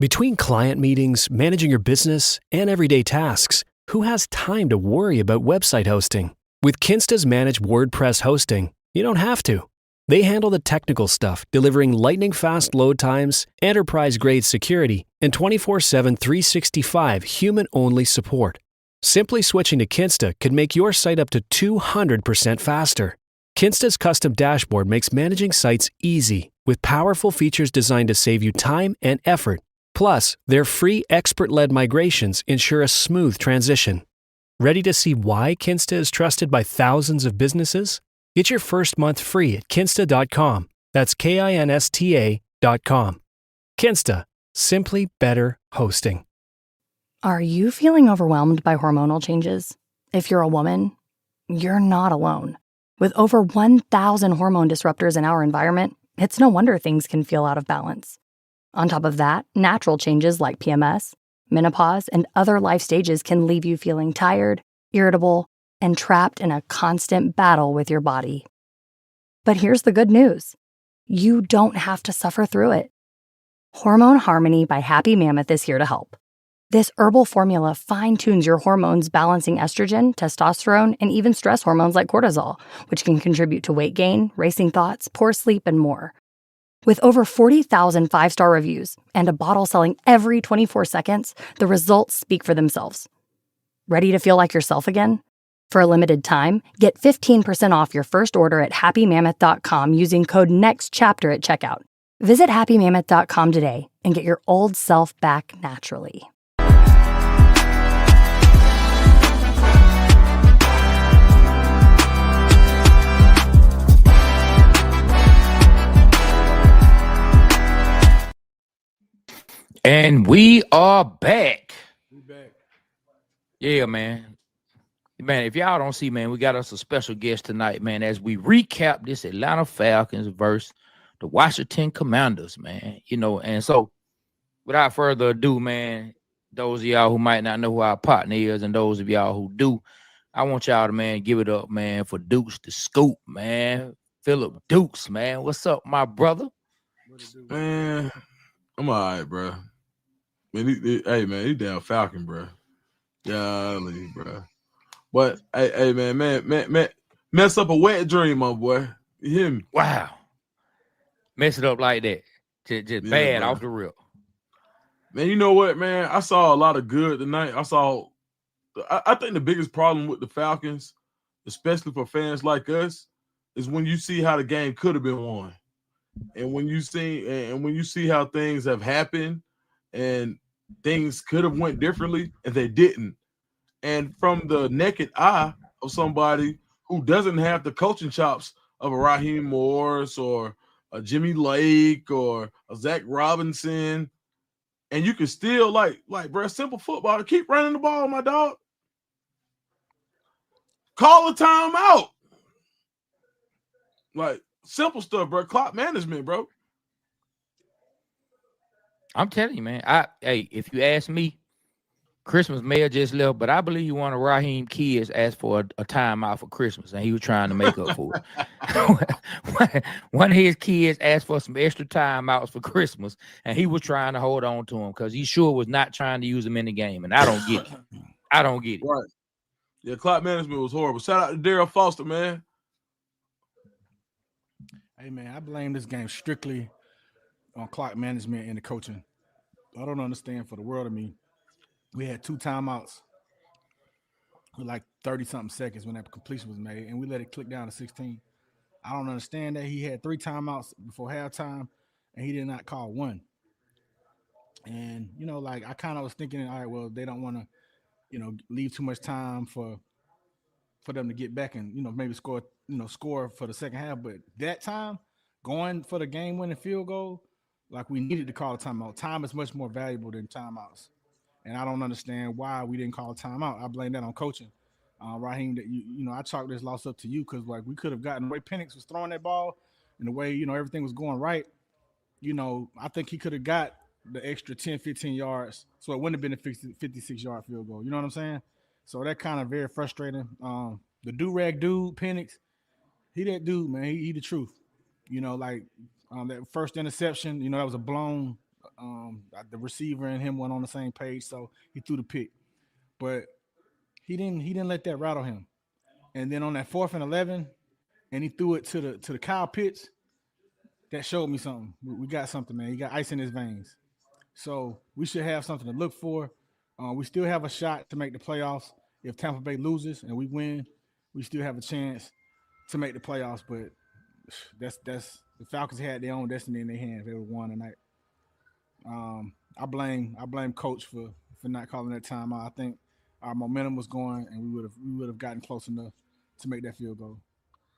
Between client meetings, managing your business, and everyday tasks, who has time to worry about website hosting? With Kinsta's managed WordPress hosting, you don't have to. They handle the technical stuff, delivering lightning-fast load times, enterprise-grade security, and 24/7 365 human-only support. Simply switching to Kinsta could make your site up to 200% faster. Kinsta's custom dashboard makes managing sites easy, with powerful features designed to save you time and effort. Plus, their free expert-led migrations ensure a smooth transition. Ready to see why Kinsta is trusted by thousands of businesses? Get your first month free at kinsta.com. That's KINSTA.com. Kinsta, simply better hosting. Are you feeling overwhelmed by hormonal changes? If you're a woman, you're not alone. With over 1,000 hormone disruptors in our environment, it's no wonder things can feel out of balance. On top of that, natural changes like PMS, menopause, and other life stages can leave you feeling tired, irritable, and trapped in a constant battle with your body. But here's the good news. You don't have to suffer through it. Hormone Harmony by Happy Mammoth is here to help. This herbal formula fine-tunes your hormones, balancing estrogen, testosterone, and even stress hormones like cortisol, which can contribute to weight gain, racing thoughts, poor sleep, and more. With over 40,000 five-star reviews and a bottle selling every 24 seconds, the results speak for themselves. Ready to feel like yourself again? For a limited time, get 15% off your first order at happymammoth.com using code NEXTCHAPTER at checkout. Visit happymammoth.com today and get your old self back naturally. And we are back. We back. Yeah, man. Man, if y'all don't see, man, we got us a special guest tonight, man, as we recap this Atlanta Falcons versus the Washington Commanders, man. And so without further ado, man, those of y'all who might not know who our partner is and those of y'all who do, I want y'all to, man, give it up, man, for Dukes the Scoop, man. Philip Dukes, man. What's up, my brother? Man, I'm all right, bro. Man, he damn Falcon, bro. Golly, bro. But hey, man, mess up a wet dream, my boy. You hear me? Wow. Mess it up like that. Just bad, bro. Off the rip. Man, you know what, man? I saw a lot of good tonight. I think the biggest problem with the Falcons, especially for fans like us, is when you see how the game could have been won. And when you see how things have happened and things could have went differently and they didn't. And from the naked eye of somebody who doesn't have the coaching chops of a Raheem Morris or a Jimmy Lake or a Zach Robinson, and you can still like, bro, simple football, keep running the ball, my dog. Call a timeout. Like, simple stuff, bro. Clock management, bro. I'm telling you, man. If you ask me, Christmas may have just left, but I believe one of Raheem kids asked for a timeout for Christmas, and he was trying to make up for it. One of his kids asked for some extra timeouts for Christmas, and he was trying to hold on to him because he sure was not trying to use them in the game, and I don't get it. I don't get it. Right. Yeah, clock management was horrible. Shout out to Daryl Foster, man. Hey, man, I blame this game strictly on clock management and the coaching. I don't understand for the world of me. We had 2 timeouts with like 30-something seconds when that completion was made, and we let it click down to 16. I don't understand that. He had 3 timeouts before halftime, and he did not call one. And, I kind of was thinking, all right, well, they don't want to, leave too much time for them to get back and, maybe score for the second half. But that time, going for the game-winning field goal, like we needed to call a timeout. Time is much more valuable than timeouts. And I don't understand why we didn't call a timeout. I blame that on coaching. Raheem, that I chalk this loss up to you because we could have gotten the way Penix was throwing that ball and the way everything was going right. I think he could have got the extra 10, 15 yards, so it wouldn't have been a 56-yard field goal. You know what I'm saying? So that kind of very frustrating. The do-rag dude, Penix, he that dude, man. He the truth. That first interception, that was a blown The receiver and him went on the same page, so he threw the pick. But he didn't let that rattle him. And then on that 4th and 11, and he threw it to the Kyle Pitts. That showed me something. We got something, man. He got ice in his veins. So we should have something to look for. We still have a shot to make the playoffs. If Tampa Bay loses and we win, we still have a chance to make the playoffs. But that's the Falcons had their own destiny in their hands. They were won tonight. I blame Coach for not calling that timeout. I think our momentum was going, and we would have gotten close enough to make that field goal.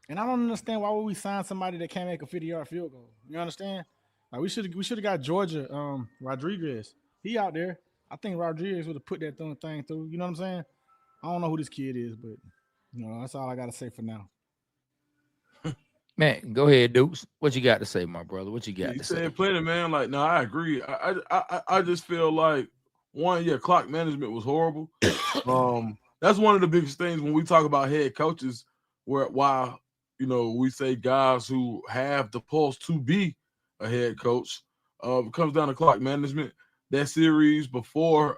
And I don't understand why would we sign somebody that can't make a 50-yard field goal. You understand? Like we should have got Georgia Rodriguez. He out there. I think Rodriguez would have put that thing through. You know what I'm saying? I don't know who this kid is, but that's all I gotta say for now. Man, go ahead, Dukes. What you got to say, my brother? What you got to say? Plenty, man. Like, no, I agree. I just feel like clock management was horrible. That's one of the biggest things when we talk about head coaches, why we say guys who have the pulse to be a head coach. It comes down to clock management. That series before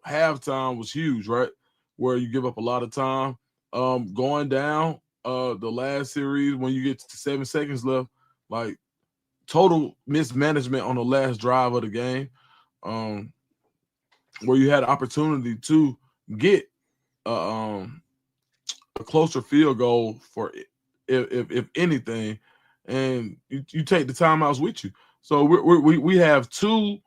halftime was huge, right? Where you give up a lot of time. Going down the last series when you get to 7 seconds left, like total mismanagement on the last drive of the game, where you had an opportunity to get a closer field goal for if anything, and you take the timeouts with you. So we have two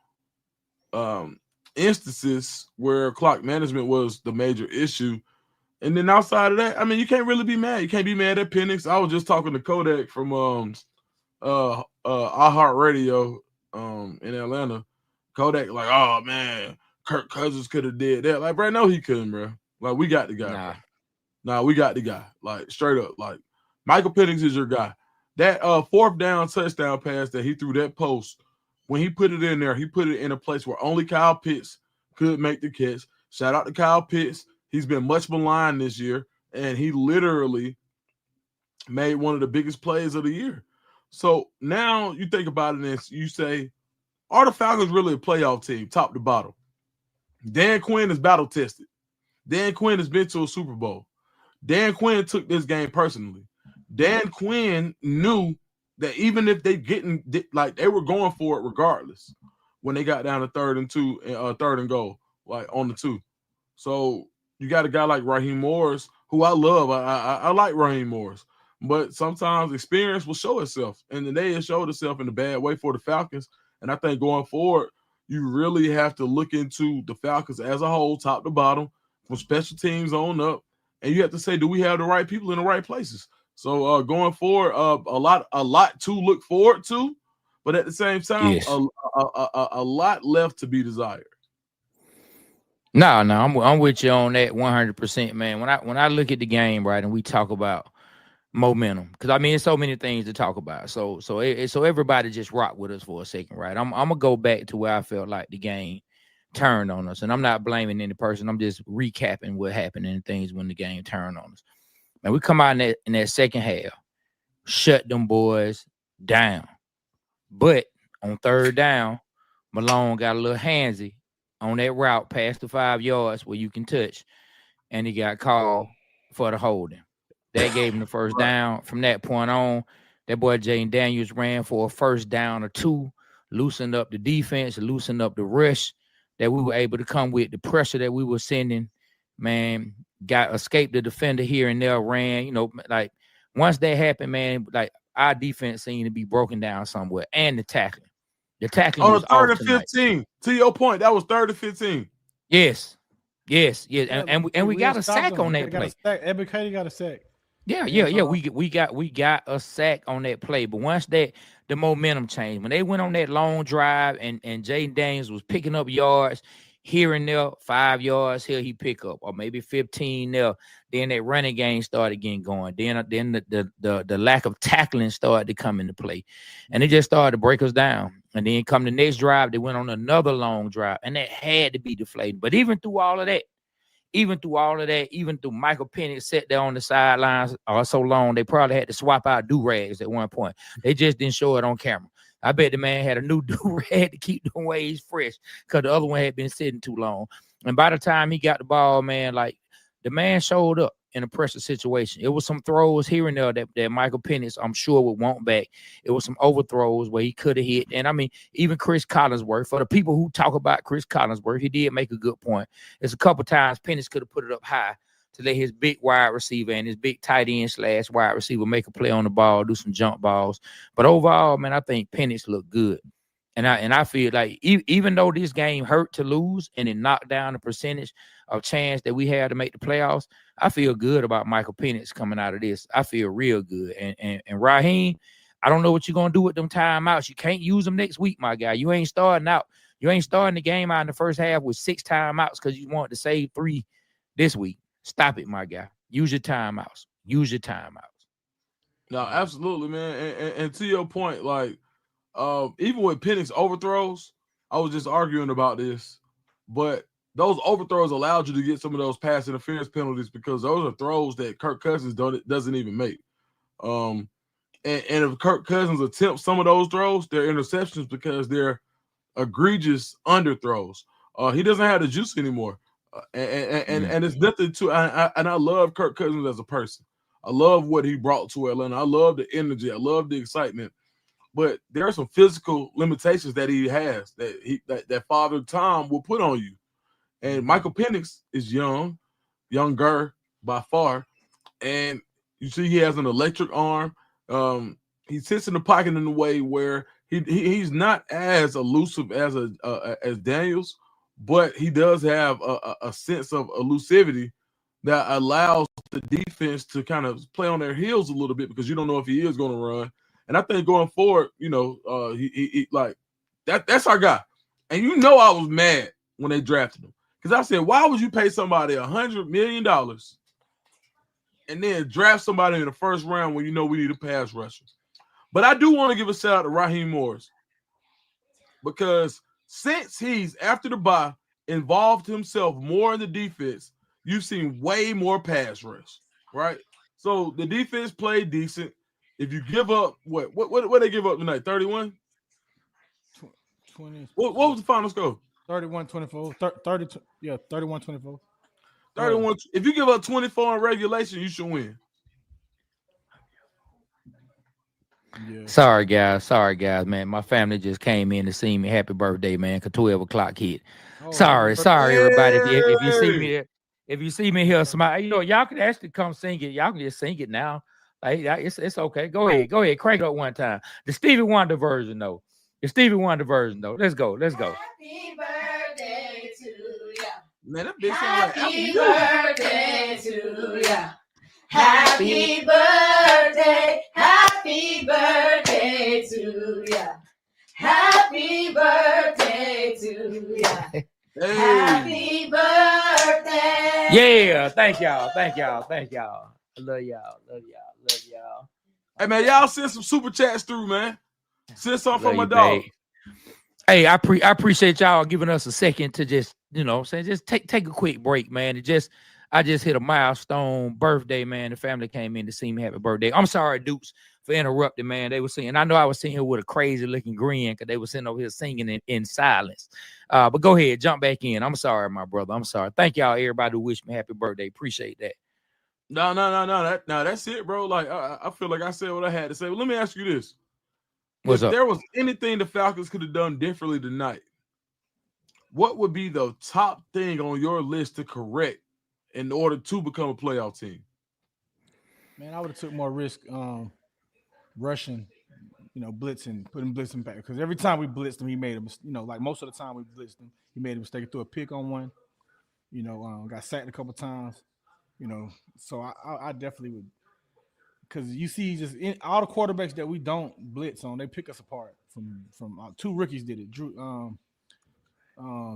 instances where clock management was the major issue. And then outside of that, I mean, you can't really be mad. You can't be mad at Penix. I was just talking to Kodak from iHeartRadio in Atlanta. Kodak like, oh man, Kirk Cousins could have did that. Like, bro, no, he couldn't, bro. Like, we got the guy. Nah, we got the guy. Like, straight up. Like, Michael Penix is your guy. That 4th down touchdown pass that he threw that post, when he put it in there, he put it in a place where only Kyle Pitts could make the catch. Shout out to Kyle Pitts. He's been much maligned this year, and he literally made one of the biggest plays of the year. So now you think about it and you say, are the Falcons really a playoff team, top to bottom? Dan Quinn is battle tested. Dan Quinn has been to a Super Bowl. Dan Quinn took this game personally. Dan Quinn knew that even if they they were going for it regardless when they got down to 3rd and goal, like on the 2. So you got a guy like Raheem Morris, who I love. I like Raheem Morris, but sometimes experience will show itself, and today it showed itself in a bad way for the Falcons. And I think going forward, you really have to look into the Falcons as a whole, top to bottom, from special teams on up, and you have to say, do we have the right people in the right places? So going forward, a lot to look forward to, but at the same time, yes, a lot left to be desired. No, I'm with you on that 100%, man. When I look at the game, right, and we talk about momentum, because I mean, there's so many things to talk about. So everybody just rock with us for a second, right? I'm gonna go back to where I felt like the game turned on us, and I'm not blaming any person. I'm just recapping what happened and things when the game turned on us. Man, we come out in that second half, shut them boys down, but on 3rd down, Malone got a little handsy on that route past the 5 yards where you can touch, and he got called for the holding. That gave him the first down. From that point on, that boy Jaden Daniels ran for a 1st down or 2, loosened up the defense, loosened up the rush that we were able to come with, the pressure that we were sending, man, escaped the defender here and there, ran, like once that happened, man, like our defense seemed to be broken down somewhere, and the tackling. The tackling was 3rd and 15. To your point, that was 3rd and 15. Yes. And we got a sack on that play. Evan Cady got a sack. Yeah. We got a sack on that play. But once the momentum changed, when they went on that long drive and Jaden Daniels was picking up yards here and there, 5 yards here he pick up, or maybe 15 there. Then that running game started getting going. Then the lack of tackling started to come into play, and it just started to break us down. And then come the next drive, they went on another long drive, and that had to be deflating. But even through Michael Penix sat there on the sidelines so long, they probably had to swap out do-rags at one point. They just didn't show it on camera. I bet the man had a new do-rag to keep the waves fresh because the other one had been sitting too long. And by the time he got the ball, man, like the man showed up in a pressure situation. It was some throws here and there that Michael Penix, I'm sure, would want back. It was some overthrows where he could have hit. And I mean, even Chris Collinsworth, for the people who talk about Chris Collinsworth, he did make a good point. There's a couple times Penix could have put it up high to let his big wide receiver and his big tight end / wide receiver make a play on the ball, do some jump balls. But overall, man, I think Penix looked good. And I feel like even though this game hurt to lose and it knocked down the percentage of chance that we had to make the playoffs, I feel good about Michael Penix coming out of this. I feel real good. And Raheem, I don't know what you're going to do with them timeouts. You can't use them next week, my guy. You ain't starting out. You ain't starting the game out in the first half with 6 timeouts because you want to save 3 this week. Stop it, my guy. Use your timeouts. Use your timeouts. No, absolutely, man. And to your point, like, even with Penix overthrows, I was just arguing about this, but those overthrows allowed you to get some of those pass interference penalties because those are throws that Kirk Cousins doesn't even make. And if Kirk Cousins attempts some of those throws, they're interceptions because they're egregious underthrows. He doesn't have the juice anymore, and it's nothing to. And I love Kirk Cousins as a person. I love what he brought to Atlanta. I love the energy. I love the excitement. But there are some physical limitations that he has that Father Time will put on you. And Michael Penix is younger by far, and you see he has an electric arm. He sits in the pocket in a way where he's not as elusive as Daniels, but he does have a sense of elusivity that allows the defense to kind of play on their heels a little bit because you don't know if he is going to run. And I think going forward, he like that's our guy. And I was mad when they drafted him because I said, why would you pay somebody $100 million and then draft somebody in the first round when you know we need a pass rusher? But I do want to give a shout out to Raheem Morris because since he's after the bye involved himself more in the defense, you've seen way more pass rush, right? So the defense played decent. If you give up, what they give up tonight? 31? 20. What was the final score? 31-24. 31-24. 31. If you give up 24 in regulation, you should win. Yeah. Sorry, guys, man. My family just came in to see me. Happy birthday, man, because 12 o'clock hit. Oh, sorry, everybody. If you see me, if you see me here, smile. Y'all can actually come sing it. Y'all can just sing it now. Like, it's okay. Go ahead. Crank it up one time. The Stevie Wonder version, though. Let's go. Happy birthday to ya. Man, that bitch happy birthday to ya. Happy birthday. Happy birthday to ya. Happy birthday to ya. Hey. Happy birthday. Yeah, thank y'all. I love y'all. Hey, man, y'all send some super chats through, man. Send some from my dog. Babe. Hey, I appreciate y'all giving us a second to just, just take a quick break, man. I just hit a milestone birthday, man. The family came in to see me. Happy birthday. I'm sorry, Dukes, for interrupting, man. They were singing. I know I was sitting here with a crazy looking grin because they were sitting over here singing in silence. But go ahead, jump back in. I'm sorry, my brother. I'm sorry. Thank y'all, everybody who wished me happy birthday. Appreciate that. No. That's it, bro. Like, I feel like I said what I had to say. Well, let me ask you this. What's up? If there was anything the Falcons could have done differently tonight, what would be the top thing on your list to correct in order to become a playoff team? Man, I would have took more risk rushing, blitzing, putting blitzing back. Because every time we blitzed him, he made a like most of the time we blitzed him, he made a mistake, threw a pick on one, got sacked a couple times, So I definitely would. Because you see, just all the quarterbacks that we don't blitz on, they pick us apart. From 2 rookies did it. Drew,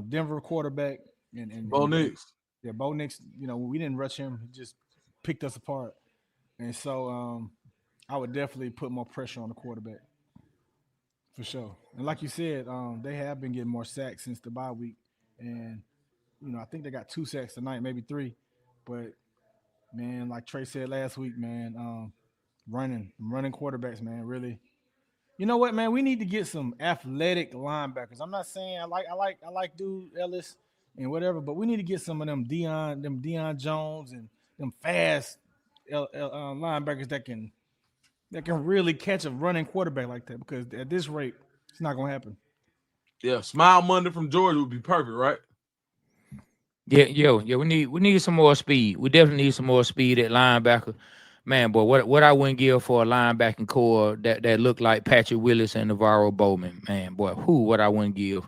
Denver quarterback and Bo Nix. Yeah, Bo Nix. We didn't rush him; he just picked us apart. And so, I would definitely put more pressure on the quarterback for sure. And like you said, they have been getting more sacks since the bye week, and I think they got 2 sacks tonight, maybe 3. But man, like Trey said last week, man. Running quarterbacks, man, really You know what, man? We need to get some athletic linebackers. I'm not saying I like dude Ellis and whatever, but we need to get some of them Deion Jones and them fast linebackers that can really catch a running quarterback like that. Because at this rate, it's not gonna happen. Yeah, Smile Monday from Georgia would be perfect, right? Yeah. We need some more speed. We definitely need some more speed at linebacker. Man, boy, what I wouldn't give for a linebacking core that looked like Patrick Willis and Navarro Bowman. Man, boy, what I wouldn't give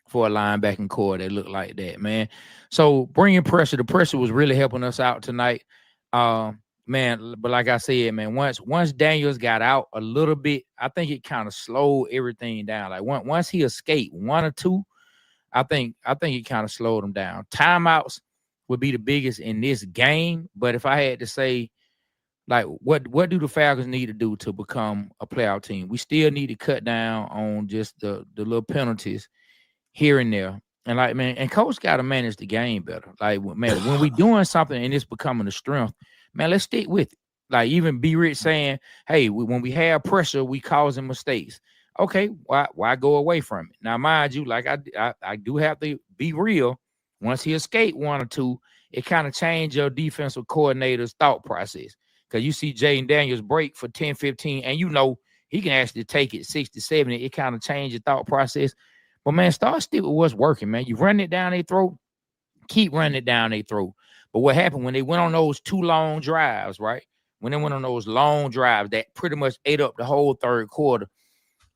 for a linebacking core that looked like that, man. So bringing pressure, the pressure was really helping us out tonight. Man, but like I said, man, once Daniels got out a little bit, I think it kind of slowed everything down. Like once he escaped one or two, I think it kind of slowed him down. Timeouts would be the biggest in this game, but if I had to say, like, what do the Falcons need to do to become a playoff team? We still need to cut down on just the little penalties here and there. And like, man, and coach got to manage the game better. Like, man, when we doing something and it's becoming a strength, man, let's stick with it. Like, even B. Rich saying, hey, when we have pressure, we causing mistakes. Okay, why go away from it? Now, mind you, like I do have to be real. Once he escaped one or two, it kind of changed your defensive coordinator's thought process. Because you see Jaden Daniels break for 10, 15, and you know he can actually take it 60, 70. It kind of changed your thought process. But, man, start stick with what's working, man. You run it down their throat, keep running it down their throat. But what happened when they went on those 2 long drives, right? When they went on those long drives that pretty much ate up the whole third quarter,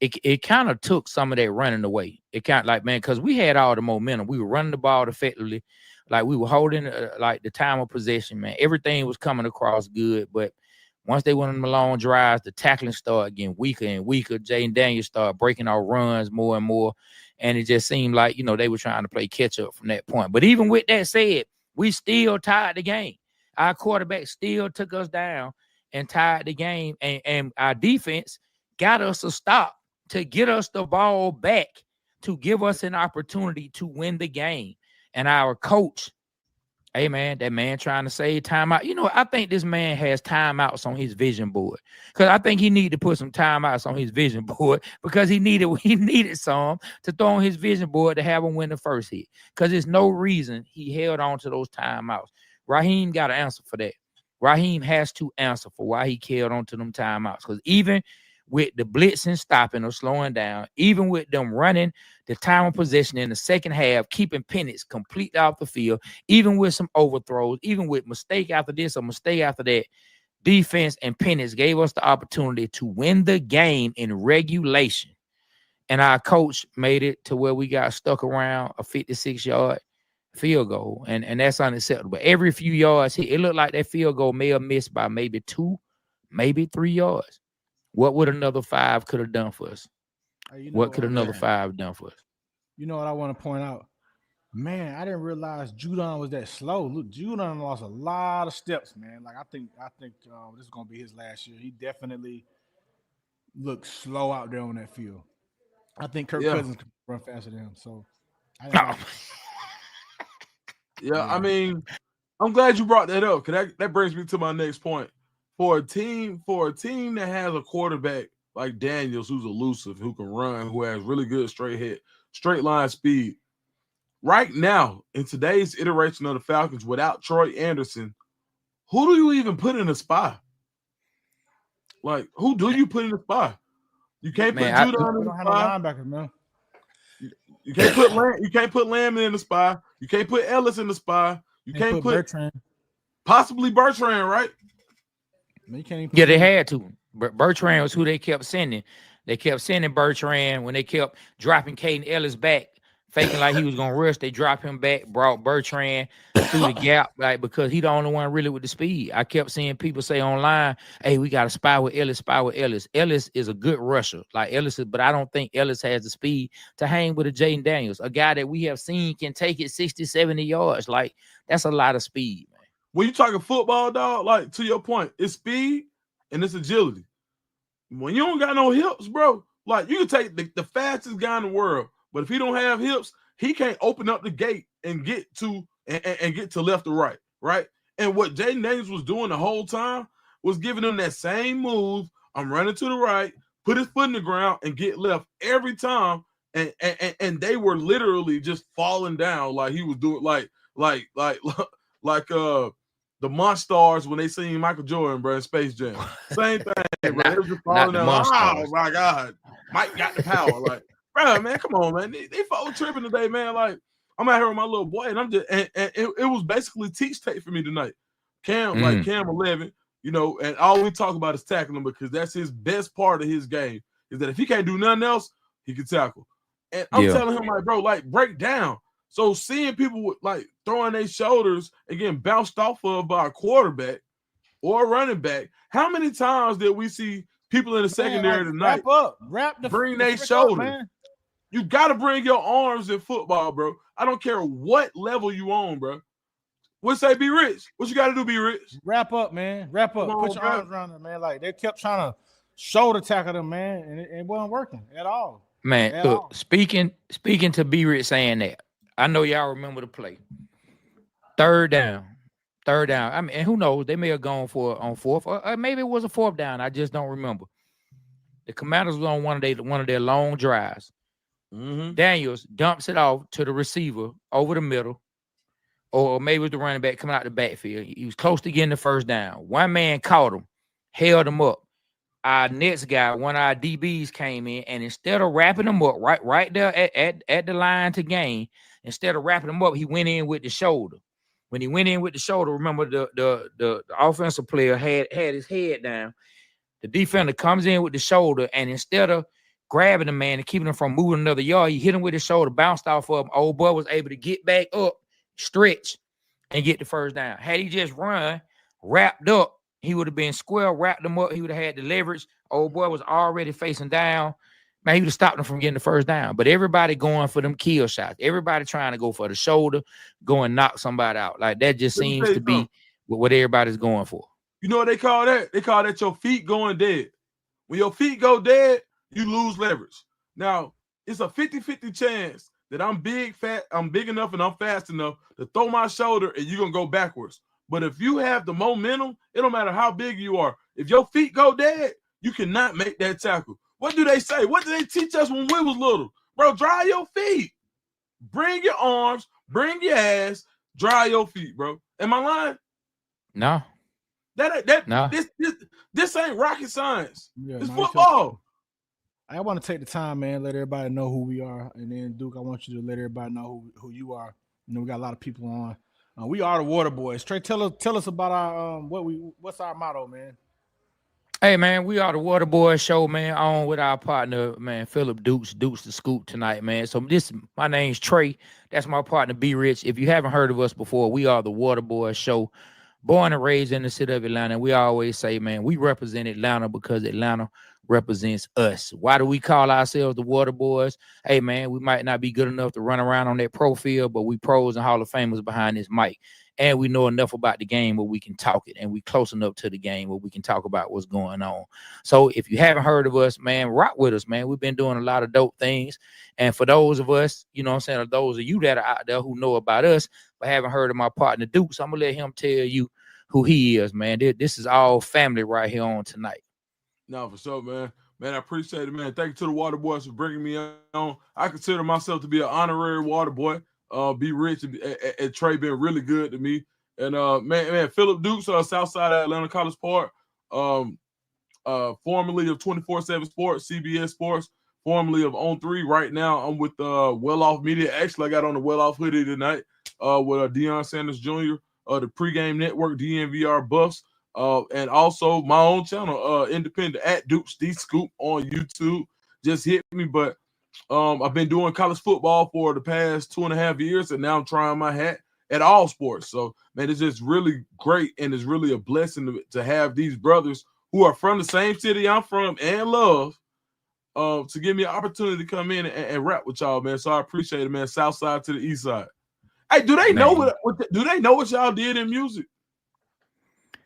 it kind of took some of that running away. It kind of like, man, because we had all the momentum. We were running the ball effectively. Like, we were holding, like, the time of possession, man. Everything was coming across good. But once they went on the long drives, the tackling started getting weaker and weaker. Jaden Daniels started breaking our runs more and more. And it just seemed like, you know, they were trying to play catch-up from that point. But even with that said, we still tied the game. Our quarterback still took us down and tied the game. And our defense got us a stop to get us the ball back, to give us an opportunity to win the game. And our coach, hey, man, that man trying to save timeout. You know, I think this man has timeouts on his vision board, because I think he needed to put some timeouts on his vision board, because he needed some to throw on his vision board to have him win the first hit, because there's no reason he held on to those timeouts. Raheem got to answer for that. Raheem has to answer for why he held on to them timeouts, because even with the blitzing stopping or slowing down, even with them running the time of possession in the second half, keeping Penix completely off the field, even with some overthrows, even with mistake after this or mistake after that, defense and Penix gave us the opportunity to win the game in regulation. And our coach made it to where we got stuck around a 56-yard field goal. And that's unacceptable. Every few yards, it looked like that field goal may have missed by maybe 2, maybe 3 yards. What would another 5 could have done for us? What could another 5 done for us? You know what I want to point out? Man, I didn't realize Judon was that slow. Look, Judon lost a lot of steps, man. Like, I think this is gonna be his last year. He definitely looked slow out there on that field. I think Kirk Cousins could run faster than him. So, I mean, I'm glad you brought that up, because that brings me to my next point. For a team that has a quarterback like Daniels, who's elusive, who can run, who has really good straight line speed, right now in today's iteration of the Falcons, without Troy Anderson, who do you even put in the spot? Like, who do you put in the spot? You can't put Judon in the spot. Linebacker, man. You can't put Lamb in the spot. You can't put Ellis in the spot. You can't put Bertrand. Possibly Bertrand, right? Yeah, they had to. Bertrand was who they kept sending. They kept sending Bertrand when they kept dropping Caden Ellis back, faking like he was gonna rush. They dropped him back, brought Bertrand through the gap, like, because he the only one really with the speed. I kept seeing people say online, "Hey, we got to spy with Ellis. Ellis is a good rusher, like Ellis is, but I don't think Ellis has the speed to hang with a Jaden Daniels, a guy that we have seen can take it 60, 70 yards. Like, that's a lot of speed, man. When you talking football, dog, like, to your point, it's speed and it's agility. When you don't got no hips, bro, like, you can take the fastest guy in the world, but if he don't have hips, he can't open up the gate and get to left or right, right? And what Jaden Daniels was doing the whole time was giving him that same move. I'm running to the right, put his foot in the ground and get left every time. And they were literally just falling down like he was doing like the Monstars when they seen Michael Jordan, bro, in Space Jam. Same thing, bro. They were just falling down. Oh my God, Mike got the power. Like, bro, man, come on, man. They fucking tripping today, man. Like, I'm out here with my little boy, and I'm just and it was basically teach tape for me tonight. Cam 11, you know, and all we talk about is tackling because that's his best part of his game. Is that if he can't do nothing else, he can tackle. And I'm telling him, like, bro, like, break down. So seeing people with, like, throwing their shoulders and getting bounced off of by a quarterback or a running back, how many times did we see people in the secondary tonight bring their shoulders? You got to bring your arms in football, bro. I don't care what level you on, bro. What say, be rich? What you got to do, be rich? Wrap up, man. Wrap up. Put your arms around them, man. Like, they kept trying to shoulder tackle them, man, and it wasn't working at all. Man, look, speaking to B Rich saying that, I know y'all remember the play. Third down. I mean, and who knows? They may have gone for on fourth, or maybe it was a fourth down. I just don't remember. The Commanders was on one of their long drives. Daniels dumps it off to the receiver over the middle, or maybe it was the running back coming out the backfield. He was close to getting the first down. One man caught him, held him up. Our next guy, one of our DBs came in, and instead of wrapping him up right there at the line to gain, instead of wrapping him up, he went in with the shoulder. When he went in with the shoulder, remember the offensive player had his head down. The defender comes in with the shoulder, and instead of grabbing the man and keeping him from moving another yard, he hit him with his shoulder, bounced off of him. Old boy was able to get back up, stretch, and get the first down. Had he just run, wrapped up, he would have been square, wrapped him up. He would have had the leverage. Old boy was already facing down. Man, he would have stopped him from getting the first down. But everybody going for them kill shots. Everybody trying to go for the shoulder, go and knock somebody out. Like, that just seems to be what everybody's going for. You know what they call that? They call that your feet going dead. When your feet go dead, you lose leverage. Now, it's a 50-50 chance that I'm big enough and I'm fast enough to throw my shoulder and you're going to go backwards. But if you have the momentum, it don't matter how big you are. If your feet go dead, you cannot make that tackle. What do they say? What did they teach us when we was little? Bro, dry your feet. Bring your arms, bring your ass, dry your feet, bro. Am I lying? No. No. This ain't rocket science. It's football. I want to take the time, man, let everybody know who we are. And then, Duke, I want you to let everybody know who you are. You know, we got a lot of people on. We are the Waterboyz. Trey, tell us about our what's our motto, man. Hey, man, we are the Waterboyz Show, man, on with our partner, man, Philip Dukes the Scoop tonight, man. So my name's Trey. That's my partner, B Rich. If you haven't heard of us before, we are the Waterboyz Show. Born and raised in the city of Atlanta. We always say, man, we represent Atlanta because Atlanta represents us. Why do we call ourselves the Waterboyz? Hey, man, we might not be good enough to run around on that pro field, but we pros and Hall of Famers behind this mic. And we know enough about the game where we can talk it. And we close enough to the game where we can talk about what's going on. So if you haven't heard of us, man, rock with us, man. We've been doing a lot of dope things. And for those of us, you know what I'm saying, or those of you that are out there who know about us but haven't heard of my partner Duke, so I'm going to let him tell you who he is, man. This is all family right here on tonight. No, for sure, man. Man, I appreciate it, man. Thank you to the Waterboyz for bringing me on. I consider myself to be an honorary Waterboy. Be Rich and Trey been really good to me. And man, Philip Dukes, Southside Atlanta College Park, formerly of 24/7 Sports, CBS Sports, formerly of On 3. Right now, I'm with Well Off Media. Actually, I got on the Well Off hoodie tonight with Deion Sanders Jr., the pregame network, DNVR Buffs, and also my own channel, independent at Dukes the Scoop on YouTube. Just hit me, but I've been doing college football for the past 2.5 years, and now I'm trying my hat at all sports. So, man, it's just really great, and it's really a blessing to have these brothers who are from the same city I'm from and love to give me an opportunity to come in and rap with y'all, man. So I appreciate it, man. South side to the east side. Hey, do they know what y'all did in music?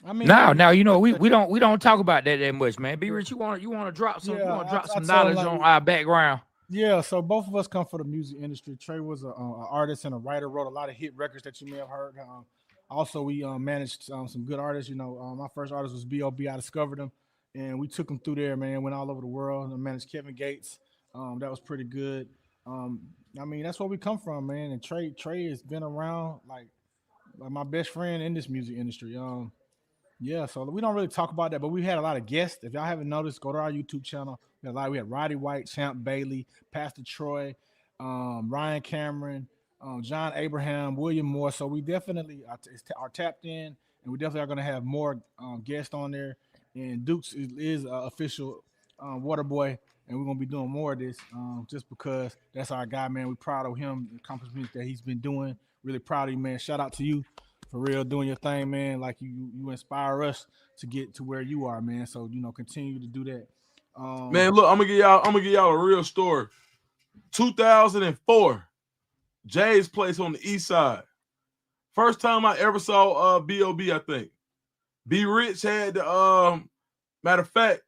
I mean, now you know we don't talk about that much, man. B Rich, you want to drop some knowledge on our background. Yeah, so both of us come from the music industry. Trey was an artist and a writer, wrote a lot of hit records that you may have heard. Also, we managed some good artists. You know, my first artist was B.O.B. I discovered him. and we took them through there, man. Went all over the world. I managed Kevin Gates. That was pretty good. Um, I mean, that's where we come from, man. And Trey has been around like my best friend in this music industry. Yeah, so we don't really talk about that, but we had a lot of guests. If y'all haven't noticed, go to our YouTube channel. We had Roddy White, Champ Bailey, Pastor Troy, Ryan Cameron, John Abraham, William Moore. So we definitely are tapped in, and we definitely are going to have more guests on there. And Dukes is official Waterboy, and we're going to be doing more of this just because that's our guy, man. We're proud of him, the accomplishments that he's been doing. Really proud of you, man. Shout out to you. For real, doing your thing, man. Like you inspire us to get to where you are, man. So continue to do that. Man, look, I'm gonna give y'all a real story. 2004, Jay's place on the East Side. First time I ever saw B.O.B. I think B Rich had the matter of fact,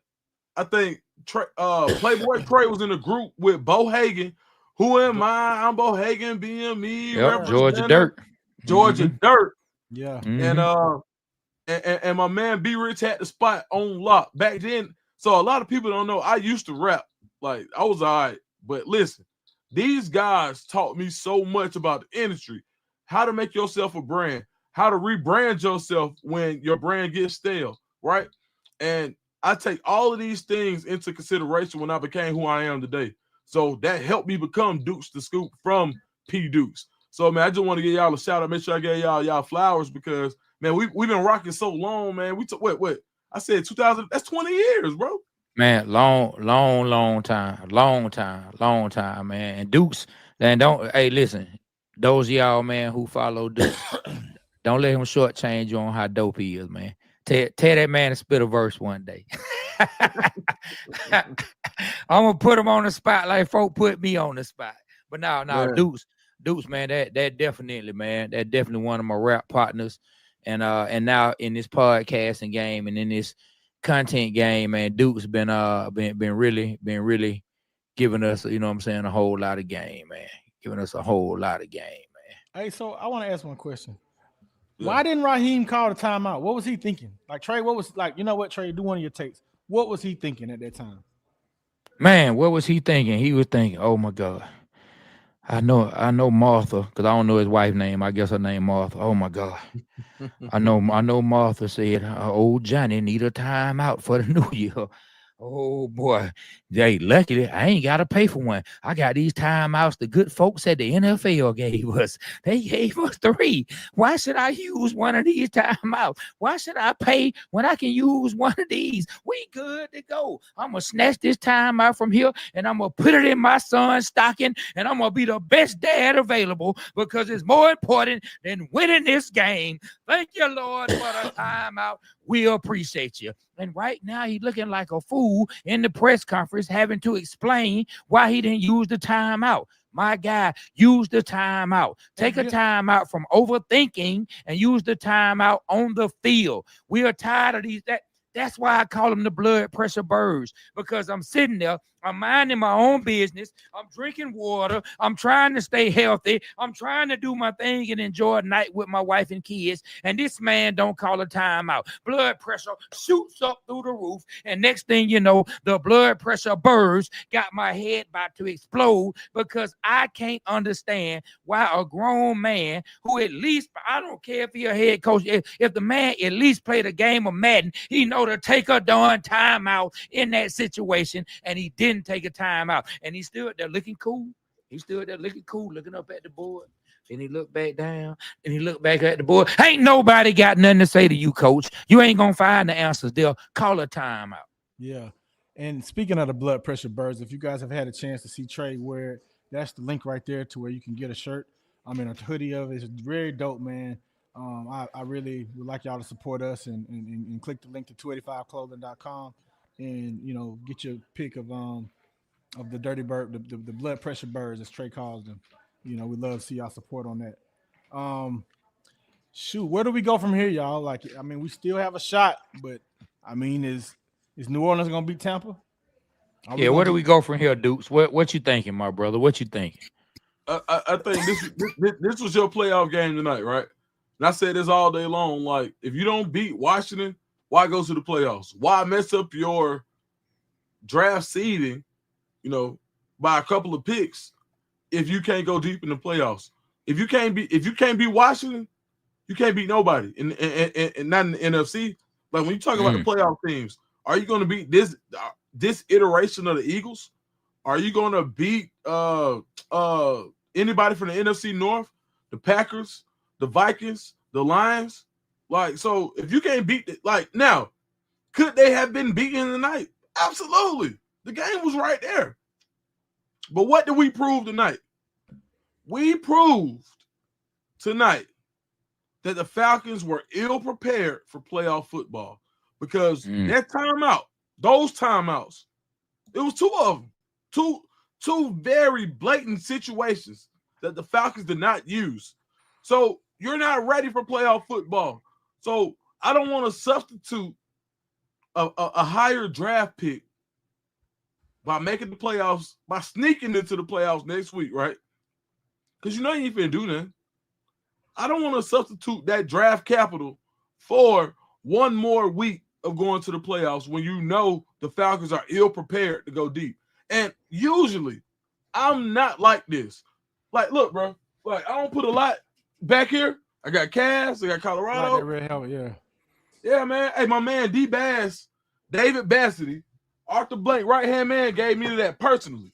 I think Playboy Trey was in a group with Bo Hagan. Who am I? I'm Bo Hagan, being me. Yep, Georgia Dirt. Dirt. Yeah. And my man B Rich had the spot on lock back then. So a lot of people don't know I used to rap. Like I was all right. But listen, these guys taught me so much about the industry, how to make yourself a brand, how to rebrand yourself when your brand gets stale, right? And I take all of these things into consideration when I became who I am today. So that helped me become Dukes the Scoop from P Dukes. So, man, I just want to give y'all a shout out. Make sure I gave y'all flowers because, man, we've been rocking so long, man. We took what? I said 2000. That's 20 years, bro. Man, long time, man. And Dukes, hey, listen, those of y'all, man, who follow Dukes, don't let him shortchange you on how dope he is, man. Tell that man to spit a verse one day. I'm gonna put him on the spot like folk put me on the spot. But now, Dukes, man, that definitely, man, that definitely one of my rap partners, and now in this podcasting game and in this content game, man, Dukes been really giving us, you know what I'm saying, a whole lot of game, man, man. Hey, so I want to ask one question. Yeah. Why didn't Raheem call the timeout? What was he thinking? Like Trey, what was like? You know what, Trey, do one of your takes. What was he thinking at that time? Man, what was he thinking? He was thinking, oh my God. I know Martha, because I don't know his wife's name. I guess her name Martha. Oh my God. I know Martha said, old Johnny need a timeout for the new year. Oh boy. Hey, luckily I ain't gotta pay for one. I got these timeouts the good folks at the NFL gave us. They gave us 3. Why should I use one of these timeouts? Why should I pay when I can use one of these? We good to go. I'm gonna snatch this timeout from here and I'm gonna put it in my son's stocking and I'm gonna be the best dad available because it's more important than winning this game. Thank you, Lord, for the timeout. We appreciate you. And right now he's looking like a fool in the press conference having to explain why he didn't use the timeout. My guy, use the timeout. Take a timeout from overthinking and use the timeout on the field. We are tired of these. That's why I call them the blood pressure birds, because I'm sitting there, I'm minding my own business, I'm drinking water, I'm trying to stay healthy, I'm trying to do my thing and enjoy a night with my wife and kids, and this man don't call a timeout. Blood pressure shoots up through the roof, and next thing you know, the blood pressure birds got my head about to explode because I can't understand why a grown man who at least, I don't care if he's a head coach, if the man at least played a game of Madden, he know to take a darn timeout in that situation, and he didn't take a timeout, and he stood there looking cool. Looking up at the board. Then he looked back down, and he looked back at the board. Ain't nobody got nothing to say to you, coach. You ain't gonna find the answers there. Call a timeout. Yeah. And speaking of the blood pressure birds, if you guys have had a chance to see Trey wear it, that's the link right there to where you can get a shirt. I mean, a hoodie of it. It's very dope, man. I really would like y'all to support us and click the link to 285clothing.com and, you know, get your pick of the dirty bird, the blood pressure birds, as Trey calls them. You know, we love to see y'all support on that. Shoot, where do we go from here, y'all? Like, I mean, we still have a shot, but I mean, is New Orleans gonna beat Tampa? Yeah, where do we go from here, Dukes? What you thinking, my brother? What you thinking? I think this was your playoff game tonight, right? And I said this all day long. Like, if you don't beat Washington Why go to the playoffs? Why mess up your draft seeding, by a couple of picks if you can't go deep in the playoffs? If you can't beat Washington, you can't beat nobody. And not in the NFC. Like when you talk about the playoff teams, are you going to beat this iteration of the Eagles? Are you going to beat anybody from the NFC North, the Packers, the Vikings, the Lions? Like, so if you can't beat it, like now, could they have been beaten tonight? Absolutely. The game was right there. But what did we prove tonight? We proved tonight that the Falcons were ill prepared for playoff football because that timeout, those timeouts, it was two of them. Two very blatant situations that the Falcons did not use. So you're not ready for playoff football. So I don't want to substitute a higher draft pick by making the playoffs, by sneaking into the playoffs next week, right? Because you ain't finna do that. I don't want to substitute that draft capital for one more week of going to the playoffs when the Falcons are ill prepared to go deep. And usually, I'm not like this. Like, look, bro. Like, I don't put a lot back here. I got Cavs. I got Colorado. Like that red helmet, yeah. Yeah, man. Hey, my man D. Bass, David Bassity, Arthur Blank, right-hand man, gave me that personally.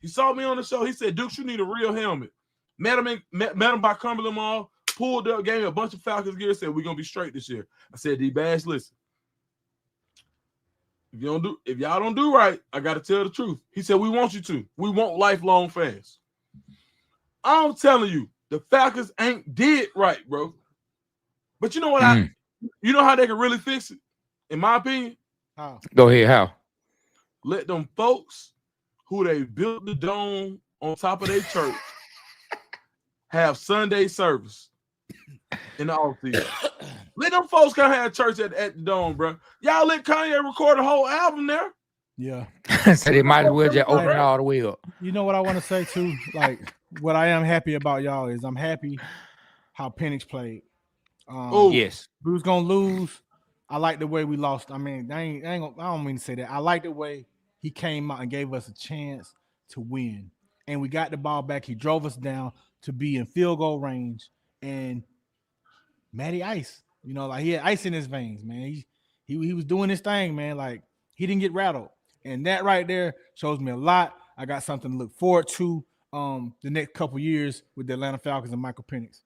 He saw me on the show. He said, Dukes, you need a real helmet. Met him by Cumberland Mall, pulled up, gave me a bunch of Falcons gear, said, we're going to be straight this year. I said, D. Bass, listen. If y'all don't do right, I got to tell the truth. He said, we want you to. We want lifelong fans. I'm telling you, the Falcons ain't did right, bro. But you know what? You know how they can really fix it, in my opinion? How? Go ahead, how? Let them folks who they built the dome on top of their church have Sunday service in the offseason. Let them folks come have church at the dome, bro. Y'all let Kanye record a whole album there. Yeah. So they might as well just open it all the way up. You know what I want to say too? Like, what I am happy about y'all is I'm happy how Penix played. Yes. We was gonna lose. I like the way we lost. I mean, I don't mean to say that. I like the way he came out and gave us a chance to win. And we got the ball back. He drove us down to be in field goal range. And Matty Ice, like he had ice in his veins, man. He was doing his thing, man. Like, he didn't get rattled. And that right there shows me a lot. I got something to look forward to the next couple years with the Atlanta Falcons and Michael Penix.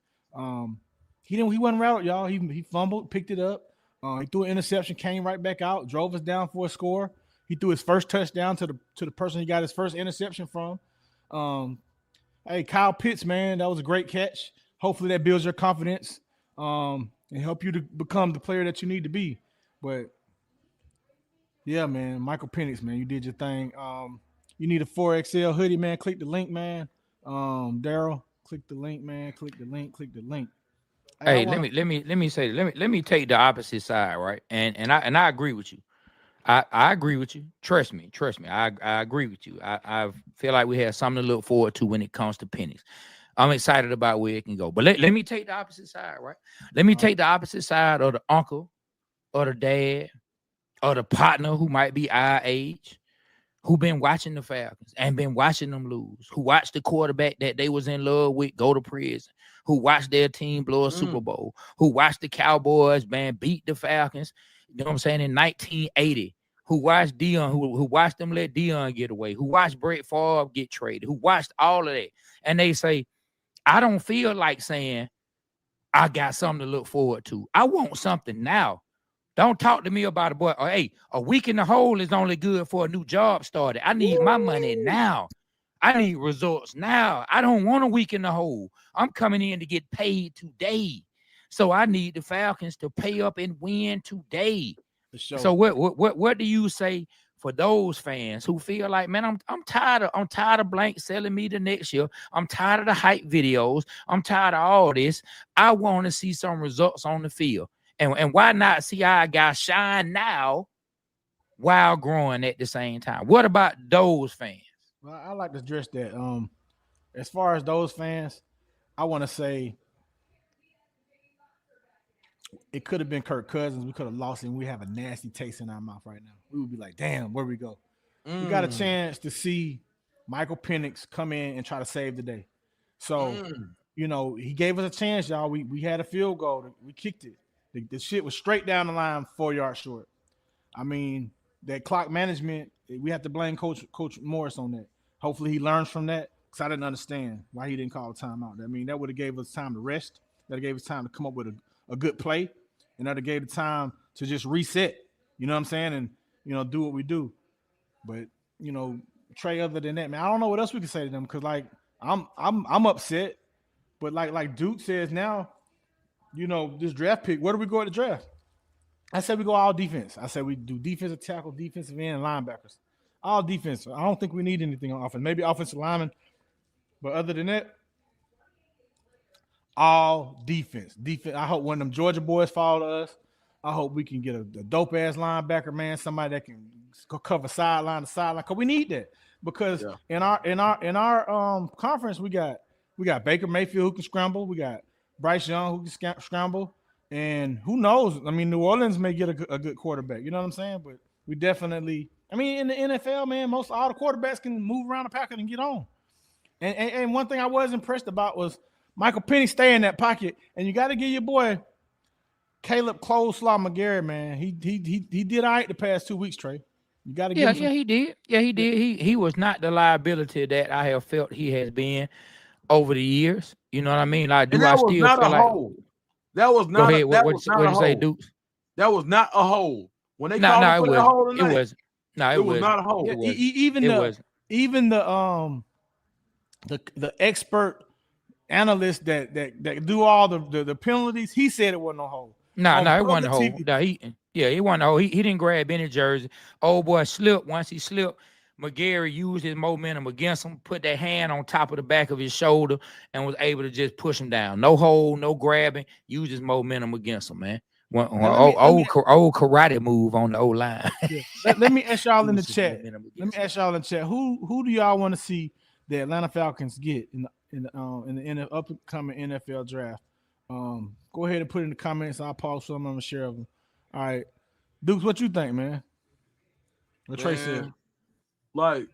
He wasn't rattled, y'all. He fumbled, picked it up. He threw an interception, came right back out, drove us down for a score. He threw his first touchdown to the person he got his first interception from. Hey, Kyle Pitts, man, that was a great catch. Hopefully that builds your confidence and help you to become the player that you need to be. But yeah, man, Michael Penix, man, you did your thing. You need a 4XL hoodie, man. Click the link, man. Daryl, click the link, man. Click the link. Hey, let me take the opposite side, right? And I agree with you. I agree with you. Trust me. I agree with you. I feel like we have something to look forward to when it comes to Penix. I'm excited about where it can go. But let me take the opposite side, right? Let me take the opposite side of the uncle or the dad or the partner who might be our age, who been watching the Falcons and been watching them lose, who watched the quarterback that they was in love with go to prison, who watched their team blow a Super Bowl, who watched the Cowboys, man, beat the Falcons, you know what I'm saying, in 1980, who watched Dion, who watched them let Dion get away, who watched Brett Favre get traded, who watched all of that. And they say, I don't feel like saying I got something to look forward to. I want something now. Don't talk to me about it, boy. Oh, hey, a week in the hole is only good for a new job started. I need my money now. I need results now. I don't want a week in the hole. I'm coming in to get paid today. So I need the Falcons to pay up and win today. So what do you say for those fans who feel like, man, I'm tired of Blank selling me the next year. I'm tired of the hype videos. I'm tired of all this. I want to see some results on the field. And why not see our guys shine now while growing at the same time? What about those fans? Well, I like to address that. As far as those fans, I want to say it could have been Kirk Cousins. We could have lost him. We have a nasty taste in our mouth right now. We would be like, damn, where we go? We got a chance to see Michael Penix come in and try to save the day. So, you know, he gave us a chance, y'all. We had a field goal. We kicked it. The shit was straight down the line, 4 yards short. I mean, that clock management, we have to blame Coach Morris on that. Hopefully he learns from that, because I didn't understand why he didn't call a timeout. I mean, that would have gave us time to rest. That gave us time to come up with a good play. And that gave the time to just reset. You know what I'm saying? And, you know, do what we do. But, you know, Trey, other than that, man, I don't know what else we can say to them, because, like, I'm upset. But like Duke says now, you know, this draft pick, where do we go at the draft? I said we go all defense. I said we do defensive tackle, defensive end, and linebackers. All defense. I don't think we need anything on offense. Maybe offensive lineman. But other than that, all defense. Defense. I hope one of them Georgia boys follow us. I hope we can get a dope-ass linebacker, man, somebody that can cover sideline to sideline, because we need that. Because in our conference, we got Baker Mayfield who can scramble. We got Bryce Young who can scramble. And who knows? I mean, New Orleans may get a good quarterback. You know what I'm saying? But we definitely – I mean, in the NFL, man, most all the quarterbacks can move around the pocket and get on. And one thing I was impressed about was Michael Penix stay in that pocket. And you got to give your boy Caleb Coleslaw McGarry, man. He did all right the past 2 weeks, Trey. You got to give him some... he did. Yeah, he did. He was not the liability that I have felt he has been over the years. You know what I mean? Like, do I still feel like... That was not. Go ahead. What did you say, Duke? That was not a hole. When they called it a hole tonight, it was not a hole. Yeah, even the expert analyst that do all the penalties, he said it wasn't no hole. No, it wasn't a hole. No, he wasn't a hole. He didn't grab any jersey. Old boy slipped. Once he slipped, McGarry used his momentum against him, put that hand on top of the back of his shoulder, and was able to just push him down. No hole, no grabbing. Used his momentum against him, man. Old karate move on the O-line. Yeah. Let me ask y'all in the chat. Who do y'all want to see the Atlanta Falcons get in the upcoming NFL draft? Go ahead and put it in the comments. I'll pause some. I'm gonna share of them. All right, Dukes, what you think, man? What Trey said. Like,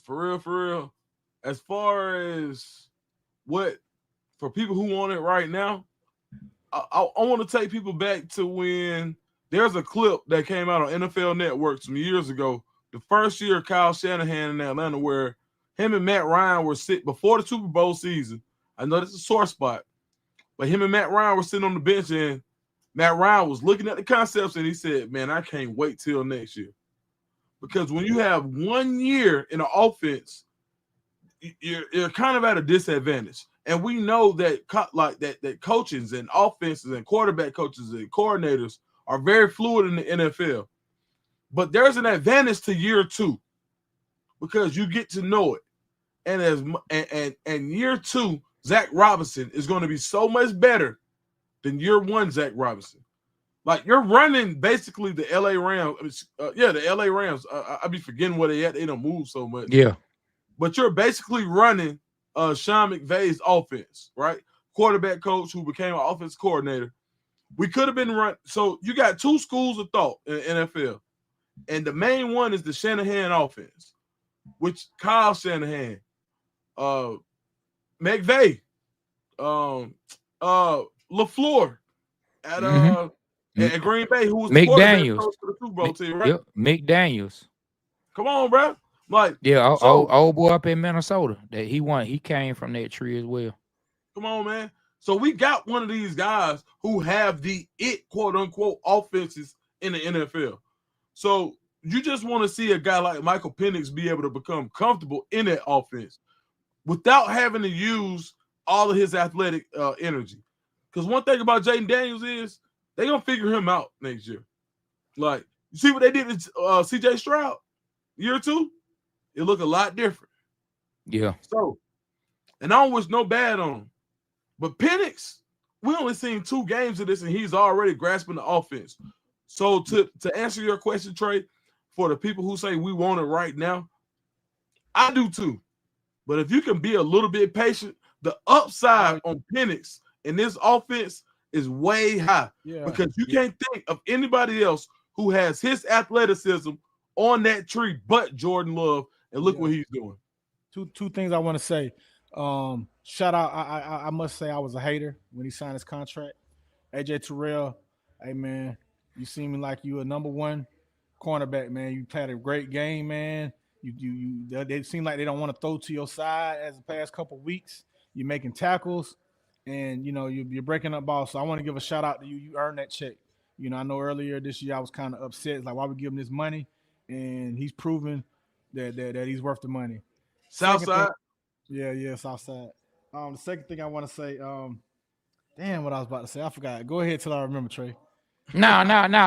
for real, as far as what, for people who want it right now, I want to take people back to when there's a clip that came out on NFL Network some years ago, the first year of Kyle Shanahan in Atlanta, where him and Matt Ryan were sitting before the Super Bowl season. I know that's a sore spot, but him and Matt Ryan were sitting on the bench, and Matt Ryan was looking at the concepts, and he said, man, I can't wait till next year. Because when you have 1 year in an offense, you're kind of at a disadvantage. And we know that that coaches and offenses and quarterback coaches and coordinators are very fluid in the NFL. But there's an advantage to year two because you get to know it. And year two, Zach Robinson is going to be so much better than year one Zach Robinson. Like, you're running basically the LA Rams. The LA Rams. I be forgetting where they at. They don't move so much. Yeah. But you're basically running Sean McVay's offense, right? Quarterback coach who became an offense coordinator. We could have been run. So you got two schools of thought in the NFL. And the main one is the Shanahan offense, which Kyle Shanahan, McVay, LaFleur at Green Bay, who was the quarterback coach for the Super Bowl team, right? Yep, McDaniels. Come on, bro. Like, old boy up in Minnesota that he came from that tree as well. Come on, man. So we got one of these guys who have the quote unquote offenses in the NFL. So you just want to see a guy like Michael Penix be able to become comfortable in that offense without having to use all of his athletic energy. Because one thing about Jaden Daniels is they're gonna figure him out next year. Like, you see what they did to C.J. Stroud year two? It looked a lot different. Yeah. So, and I don't wish no bad on him. But Penix, we only seen 2 games of this, and he's already grasping the offense. So to answer your question, Trey, for the people who say we want it right now, I do too. But if you can be a little bit patient, the upside on Penix in this offense is way high because you can't think of anybody else who has his athleticism on that tree but Jordan Love. And look what he's doing. Two things I want to say. Shout out. I must say I was a hater when he signed his contract. AJ Terrell, hey man, you seem like you a number one cornerback, man. You played a great game, man. They seem like they don't want to throw to your side as the past couple of weeks. You're making tackles, and you're breaking up balls. So I want to give a shout out to you. You earned that check. I know earlier this year I was kind of upset, like why we give him this money, and he's proven that he's worth the money. Southside. Yeah, Southside. The second thing I want to say, damn, what I was about to say, I forgot. Go ahead till I remember, Trey. No.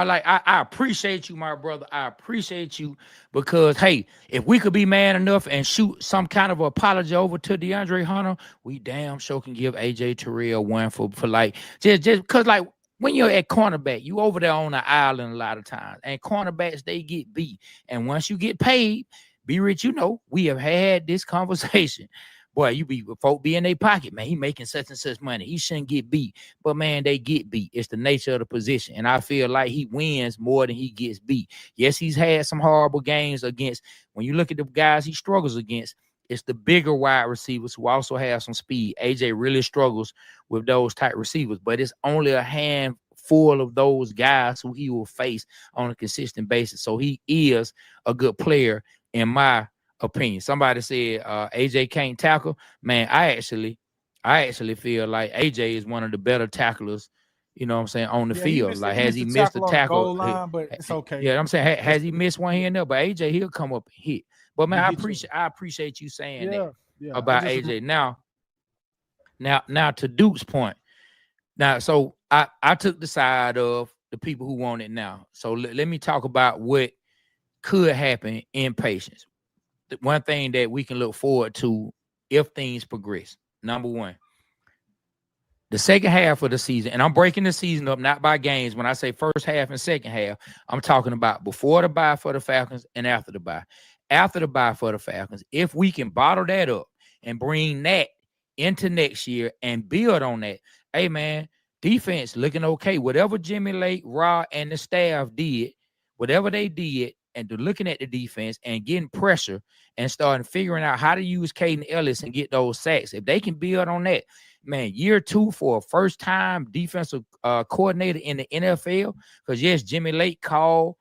Like I appreciate you, my brother. I appreciate you because hey, if we could be man enough and shoot some kind of apology over to DeAndre Hunter, we damn sure can give AJ Terrell one for like just because like when you're at cornerback, you over there on the island a lot of times, and cornerbacks they get beat, and once you get paid, be rich, we have had this conversation. Boy, folk be in their pocket, man. He making such and such money. He shouldn't get beat. But, man, they get beat. It's the nature of the position. And I feel like he wins more than he gets beat. Yes, he's had some horrible games against, when you look at the guys he struggles against, it's the bigger wide receivers who also have some speed. AJ really struggles with those type receivers, but it's only a handful of those guys who he will face on a consistent basis. So he is a good player in my opinion. Somebody said AJ can't tackle. Man, I actually feel like AJ is one of the better tacklers, on the field. Like, has he missed a tackle? Goal line, but it's okay. Yeah, I'm saying, has he missed one here and there? But AJ, he'll come up and hit. But man, I appreciate you saying that about AJ. Now to Duke's point. Now, so I took the side of the people who want it now. So let me talk about what could happen in patience. The one thing that we can look forward to if things progress. Number one, the second half of the season, and I'm breaking the season up not by games. When I say first half and second half, I'm talking about before the bye for the Falcons and after the bye. After the bye for the Falcons, if we can bottle that up and bring that into next year and build on that, hey, man, defense looking okay. Whatever Jimmy Lake, Ra, and the staff did, whatever they did, and looking at the defense and getting pressure and starting figuring out how to use Caden Ellis and get those sacks. If they can build on that, man, year 2 for a first-time defensive coordinator in the NFL, because, yes, Jimmy Lake called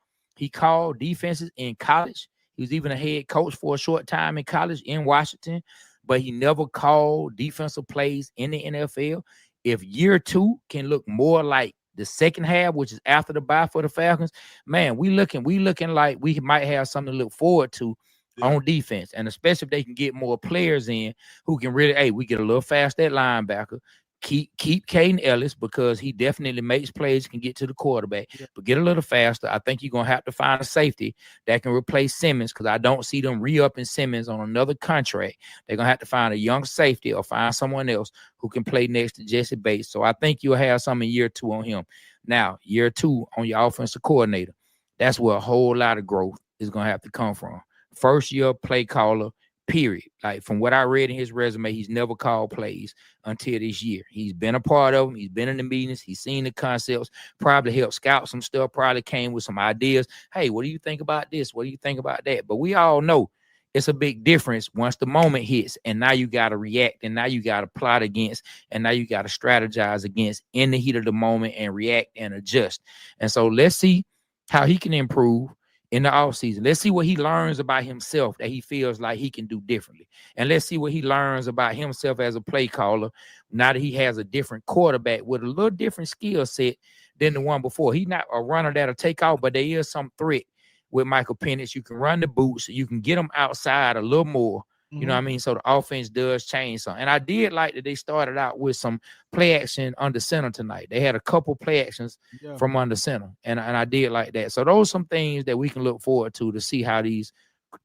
defenses in college. He was even a head coach for a short time in college in Washington, but he never called defensive plays in the NFL. If year 2 can look more like the second half, which is after the bye for the Falcons, man, we looking like we might have something to look forward to on defense, and especially if they can get more players in who can really, we get a little faster at linebacker, keep Caden Ellis because he definitely makes plays, can get to the quarterback, but get a little faster. I think you're gonna have to find a safety that can replace Simmons because I don't see them re-upping Simmons on another contract. They're gonna have to find a young safety or find someone else who can play next to Jesse Bates. So I think you'll have some in year 2 on him. Now, year 2 on your offensive coordinator, that's where a whole lot of growth is gonna have to come from. First year play caller, period. Like from what I read in his resume, he's never called plays until this year. He's been a part of them. He's been in the meetings. He's seen the concepts, probably helped scout some stuff, probably came with some ideas. Hey, what do you think about this? What do you think about that? But we all know it's a big difference once the moment hits and now you got to react and now you got to plot against and now you got to strategize against in the heat of the moment and react and adjust. And so let's see how he can improve in the offseason. Let's see what he learns about himself that he feels like he can do differently. And let's see what he learns about himself as a play caller now that he has a different quarterback with a little different skill set than the one before. He's not a runner that'll take off, but there is some threat with Michael Penix. You can run the boots. You can get him outside a little more. You know what I mean? So the offense does change some. And I did like that they started out with some play action under center tonight. They had a couple play actions from under center. And I did like that. So those are some things that we can look forward to see how these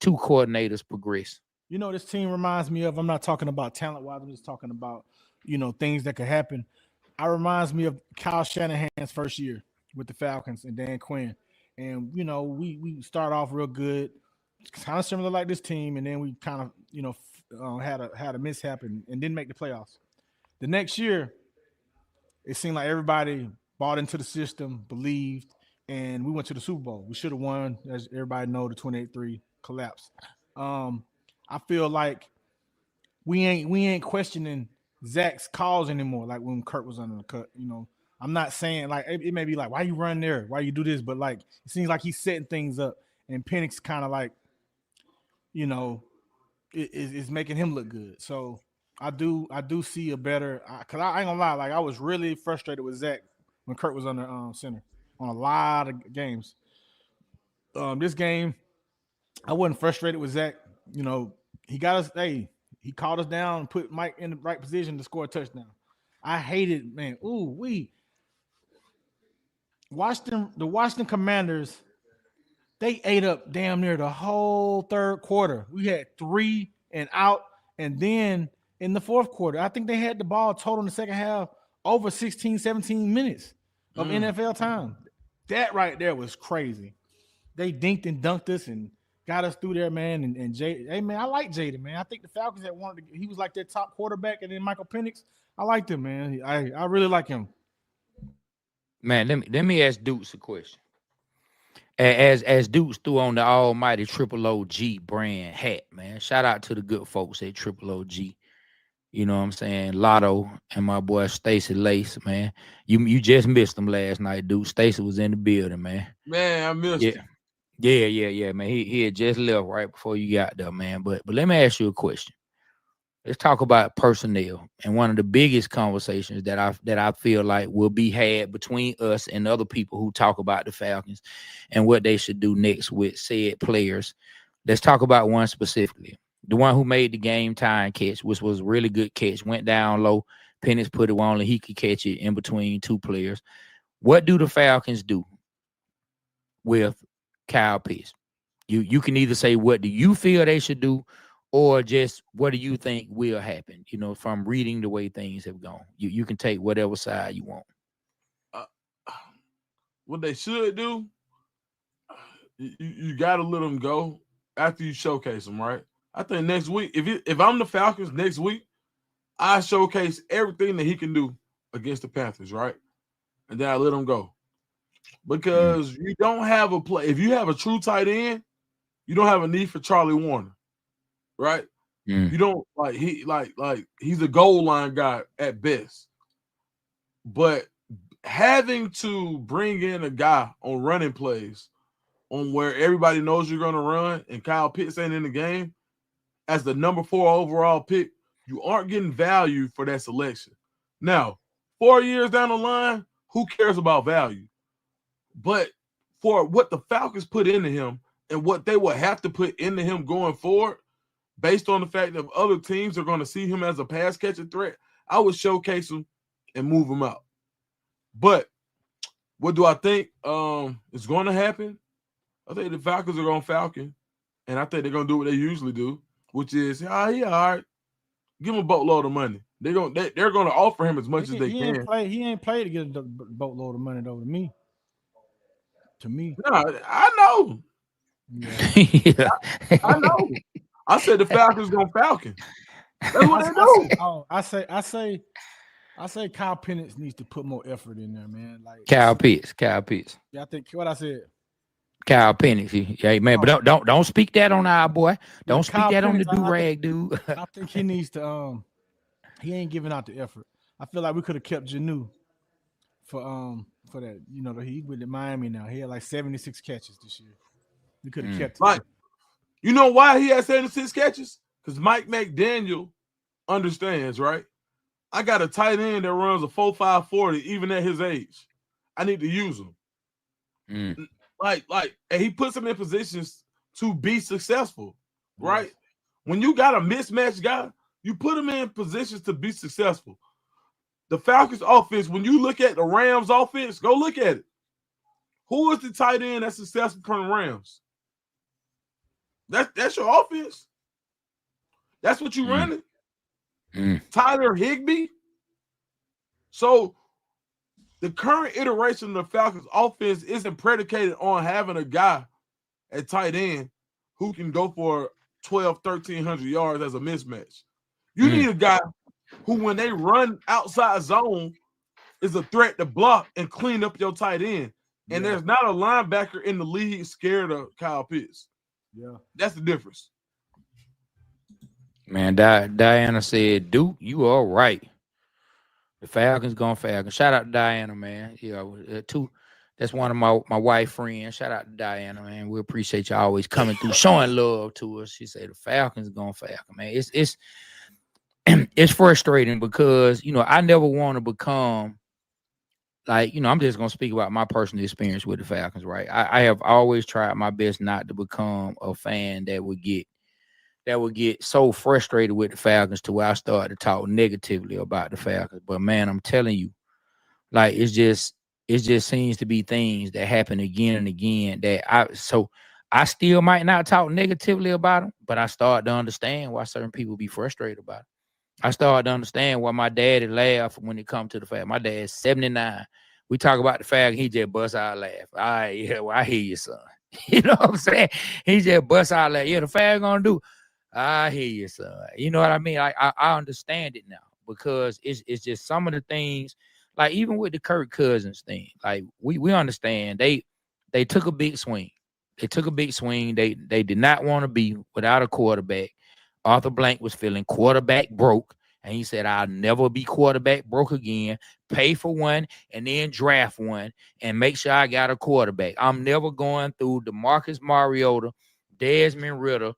two coordinators progress. This team reminds me of, I'm not talking about talent-wise, I'm just talking about, things that could happen. It reminds me of Kyle Shanahan's first year with the Falcons and Dan Quinn. And, we start off real good. It's kind of similar like this team, and then we kind of, had a mishap and didn't make the playoffs. The next year, it seemed like everybody bought into the system, believed, and we went to the Super Bowl. We should have won, as everybody know, the 28-3 collapse. I feel like we ain't questioning Zach's calls anymore, like when Kurt was under the cut. You know, I'm not saying like it may be like, why you run there? Why you do this? But like it seems like he's setting things up, and Penix kind of like, you know, is making him look good. So I do see a better, because I ain't gonna lie, like I was really frustrated with Zach when Kurt was under center on a lot of games. This game, I wasn't frustrated with Zach. You know, he got us. Hey, he called us down and put Mike in the right position to score a touchdown. I hated, man. Ooh, the Washington Commanders, they ate up damn near the whole third quarter. We had 3 and out, and then in the fourth quarter, I think they had the ball total in the second half over 16, 17 minutes of NFL time. That right there was crazy. They dinked and dunked us and got us through there, man. And Jay, hey man, I like Jaden, man. I think the Falcons had wanted to, he was like their top quarterback, and then Michael Penix. I liked him, man. I really like him. Man, let me ask Dukes a question. As Dukes threw on the almighty Triple OG brand hat, man. Shout out to the good folks at Triple OG. You know what I'm saying? Lotto and my boy Stacy Lace, man. You just missed them last night, dude. Stacy was in the building, man. Man, I missed it. Yeah, man. He had just left right before you got there, man. But let me ask you a question. Let's talk about personnel. And one of the biggest conversations that I feel like will be had between us and other people who talk about the Falcons and what they should do next with said players. Let's talk about one specifically. The one who made the game time catch, which was a really good catch, went down low. Penix put it on, and he could catch it in between two players. What do the Falcons do with Kyle Pitts? You can either say what do you feel they should do, or just what do you think will happen, you know, from reading the way things have gone. You can take whatever side you want. What they should do, you got to let them go after you showcase them, right? I think next week, if I'm the Falcons next week, I showcase everything that he can do against the Panthers, right? And then I let him go. Because you don't have a play. If you have a true tight end, you don't have a need for Charlie Warner. Right? You don't he's a goal line guy at best. But having to bring in a guy on running plays on where everybody knows you're going to run and Kyle Pitts ain't in the game as the number 4 overall pick, you aren't getting value for that selection. Now, 4 years down the line, who cares about value? But for what the Falcons put into him and what they will have to put into him going forward, based on the fact that other teams are going to see him as a pass catching threat, I would showcase him and move him out. But what do I think is going to happen? I think the Falcons are going to Falcon, and I think they're going to do what they usually do, which is, yeah, all right, give him a boatload of money. They're going to offer him as much as they can. He ain't played to get a boatload of money though. To me, no, I know. Yeah. I know. I said the Falcons going Falcon. That's what they do. I say Kyle Penix needs to put more effort in there, man. Like Kyle Pitts. Yeah, I think what I said. Kyle Penix. Yeah, man. But don't speak that on our boy. Don't speak that on the do-rag, dude. I think he needs to he ain't giving out the effort. I feel like we could have kept Janu for that. You know, he with Miami now. He had like 76 catches this year. We could have kept him. You know why he has 76 catches? Because Mike McDaniel understands, right? I got a tight end that runs a 4.5 40 even at his age. I need to use him. And he puts him in positions to be successful, right? Yes. When you got a mismatched guy, you put him in positions to be successful. The Falcons offense, when you look at the Rams offense, go look at it. Who is the tight end that's successful from the Rams? That's your offense. That's what you're running. Tyler Higbee. So the current iteration of the Falcons offense isn't predicated on having a guy at tight end who can go for 1,300 yards as a mismatch. You need a guy who, when they run outside zone, is a threat to block and clean up your tight end. And Yeah. there's not a linebacker in the league scared of Kyle Pitts. Yeah. That's the difference. Man, Diana said, Duke, you all right. The Falcons going Falcons. Shout out to Diana, man. That's one of my wife friends. Shout out to Diana, man. We appreciate you always coming through, showing love to us. She said the Falcons going Falcon, man. It's it's frustrating because I never want to become like, I'm just gonna speak about my personal experience with the Falcons, right? I have always tried my best not to become a fan that would get so frustrated with the Falcons to where I started to talk negatively about the Falcons. But man, I'm telling you, like it just seems to be things that happen again and again that I still might not talk negatively about them, but I start to understand why certain people be frustrated about it. I started to understand why my daddy laughed when it comes to the Falcons. My dad's 79. We talk about the Falcons, he just busts out laugh. All right, yeah, well, I hear you, son. You know what I'm saying? He just busts out laugh. Yeah, the Falcons gonna do. I hear you, son. You know what I mean? I understand it now because it's just some of the things, like even with the Kirk Cousins thing, like we understand they took a big swing. They took a big swing. They did not want to be without a quarterback. Arthur Blank was feeling quarterback broke, and he said, I'll never be quarterback broke again. Pay for one and then draft one and make sure I got a quarterback. I'm never going through DeMarcus Mariota, Desmond Ridder.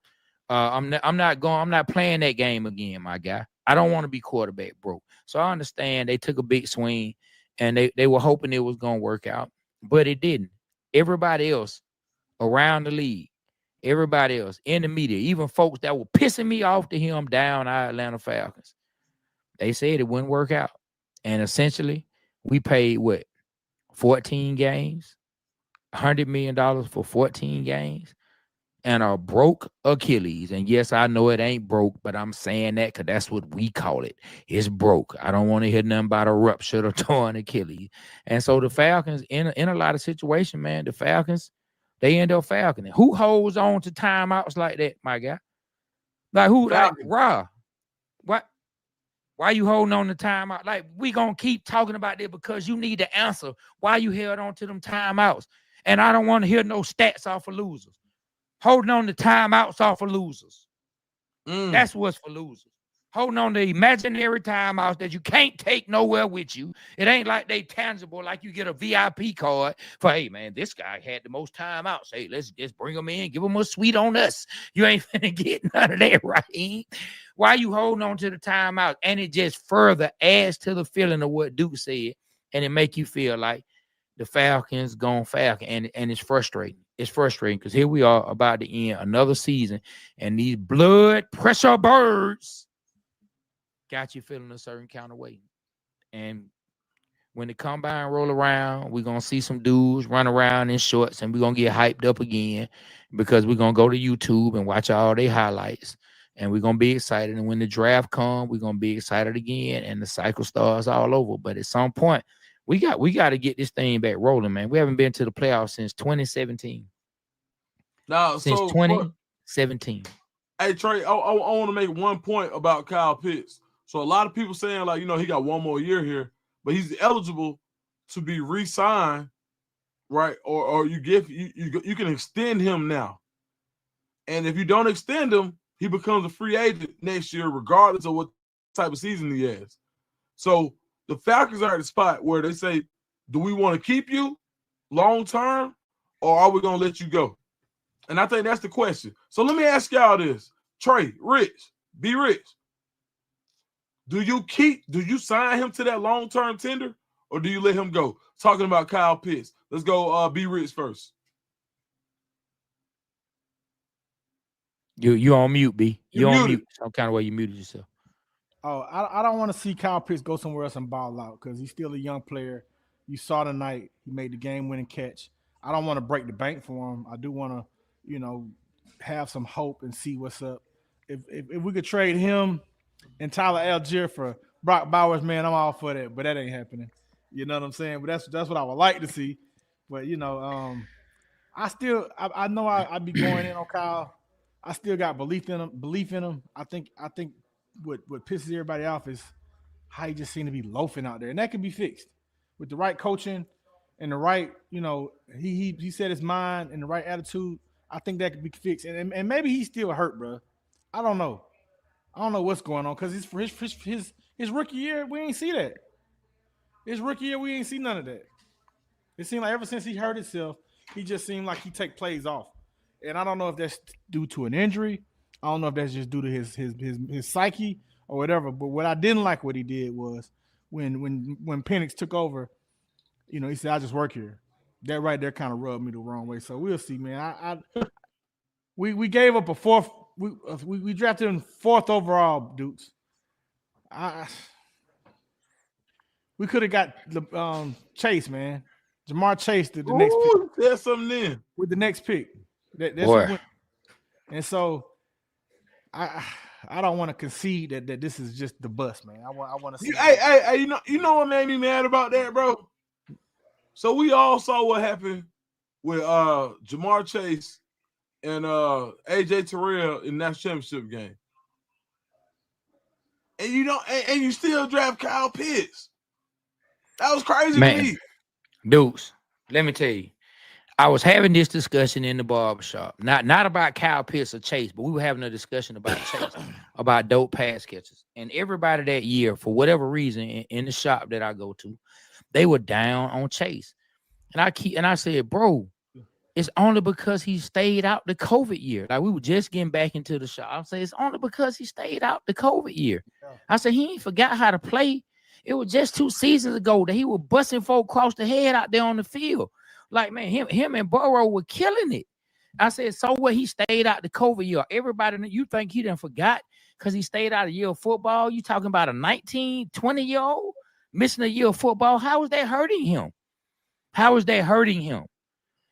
I'm not playing that game again, my guy. I don't want to be quarterback broke. So I understand they took a big swing and they were hoping it was going to work out, but it didn't. Everybody else around the league, everybody else in the media, even folks that were pissing me off to him down our Atlanta Falcons, they said it wouldn't work out. And essentially, we paid 14 games, $100 million for 14 games. And a broke Achilles. And yes, I know it ain't broke, but I'm saying that because that's what we call it. It's broke. I don't want to hear nothing about a ruptured or torn Achilles. And so the Falcons, in a lot of situations, man, the Falcons, they end up falconing. Who holds on to timeouts like that, my guy? Like who? Like Raw. What? Why you holding on to timeout? Like we gonna keep talking about this because you need to answer why you held on to them timeouts. And I don't want to hear no stats off of losers. Holding on to timeouts off of losers. That's what's for losers. Holding on to imaginary timeouts that you can't take nowhere with you. It ain't like they tangible, like you get a VIP card for, hey, man, this guy had the most timeouts. Hey, let's just bring him in, give him a suite on us. You ain't finna get none of that, right? Why you holding on to the timeout? And it just further adds to the feeling of what Duke said, and it make you feel like the Falcons gone Falcon, and it's frustrating. It's frustrating because here we are about to end another season, and these blood pressure birds got you feeling a certain kind of way. And when the combine roll around, we're going to see some dudes run around in shorts, and we're going to get hyped up again because we're going to go to YouTube and watch all their highlights, and we're going to be excited. And when the draft comes, we're going to be excited again, and the cycle starts all over. But at some point, we got to get this thing back rolling, man. We haven't been to the playoffs since 2017. Since 2017. Hey, Trey, I want to make one point about Kyle Pitts. So a lot of people saying, like, he got one more year here, but he's eligible to be re-signed, right? Or you can extend him now. And if you don't extend him, he becomes a free agent next year, regardless of what type of season he has. So the Falcons are at the spot where they say, do we want to keep you long term, or are we going to let you go? And I think that's the question. So let me ask y'all this. Trey, Rich, be Rich. Do you sign him to that long-term tender, or do you let him go? Talking about Kyle Pitts. Let's go be Rich first. You on mute, B. You're on mute. Some kind of way you muted yourself. Oh, I don't want to see Kyle Pitts go somewhere else and ball out because he's still a young player. You saw tonight he made the game-winning catch. I don't want to break the bank for him. I do want to, have some hope and see what's up. If we could trade him and Tyler Algier for Brock Bowers, man, I'm all for that. But that ain't happening. You know what I'm saying? But that's what I would like to see. But I know I'd be going in on Kyle. I still got belief in him. I think what pisses everybody off is how he just seemed to be loafing out there, and that can be fixed. with the right coaching and the right, he set his mind and the right attitude, I think that could be fixed. And maybe he's still hurt, bro. I don't know. I don't know what's going on because his rookie year, we ain't see that. His rookie year, we ain't see none of that. It seemed like ever since he hurt himself, he just seemed like he take plays off. And I don't know if that's due to an injury. I don't know if that's just due to his psyche or whatever. But what I didn't like what he did was when Penix took over, he said, I just work here. That right there kind of rubbed me the wrong way. So we'll see, man. We gave up a fourth. We drafted him 4th overall, dudes. We could have got the Chase, man. Jamar Chase the next pick. There's something then. With the next pick. That's and so I don't want to concede that this is just the bust, man. I want to see. Hey, you know what made me mad about that, bro? So we all saw what happened with Jamar Chase and AJ Terrell in that championship game. And you still draft Kyle Pitts. That was crazy to me. Dudes, let me tell you. I was having this discussion in the barbershop. Not about Kyle Pitts or Chase, but we were having a discussion about Chase, about dope pass catchers. And everybody that year, for whatever reason, in the shop that I go to, they were down on Chase. And I said, bro, it's only because he stayed out the COVID year. Like, we were just getting back into the shop. I'm saying it's only because he stayed out the COVID year. I said he ain't forgot how to play. It was just 2 seasons ago that he was busting folk across the head out there on the field. Like, man, him and Burrow were killing it. I said, so what? He stayed out the COVID year. Everybody, you think he done forgot because he stayed out a year of football? You talking about a 19, 20-year-old missing a year of football? How is that hurting him? How is that hurting him?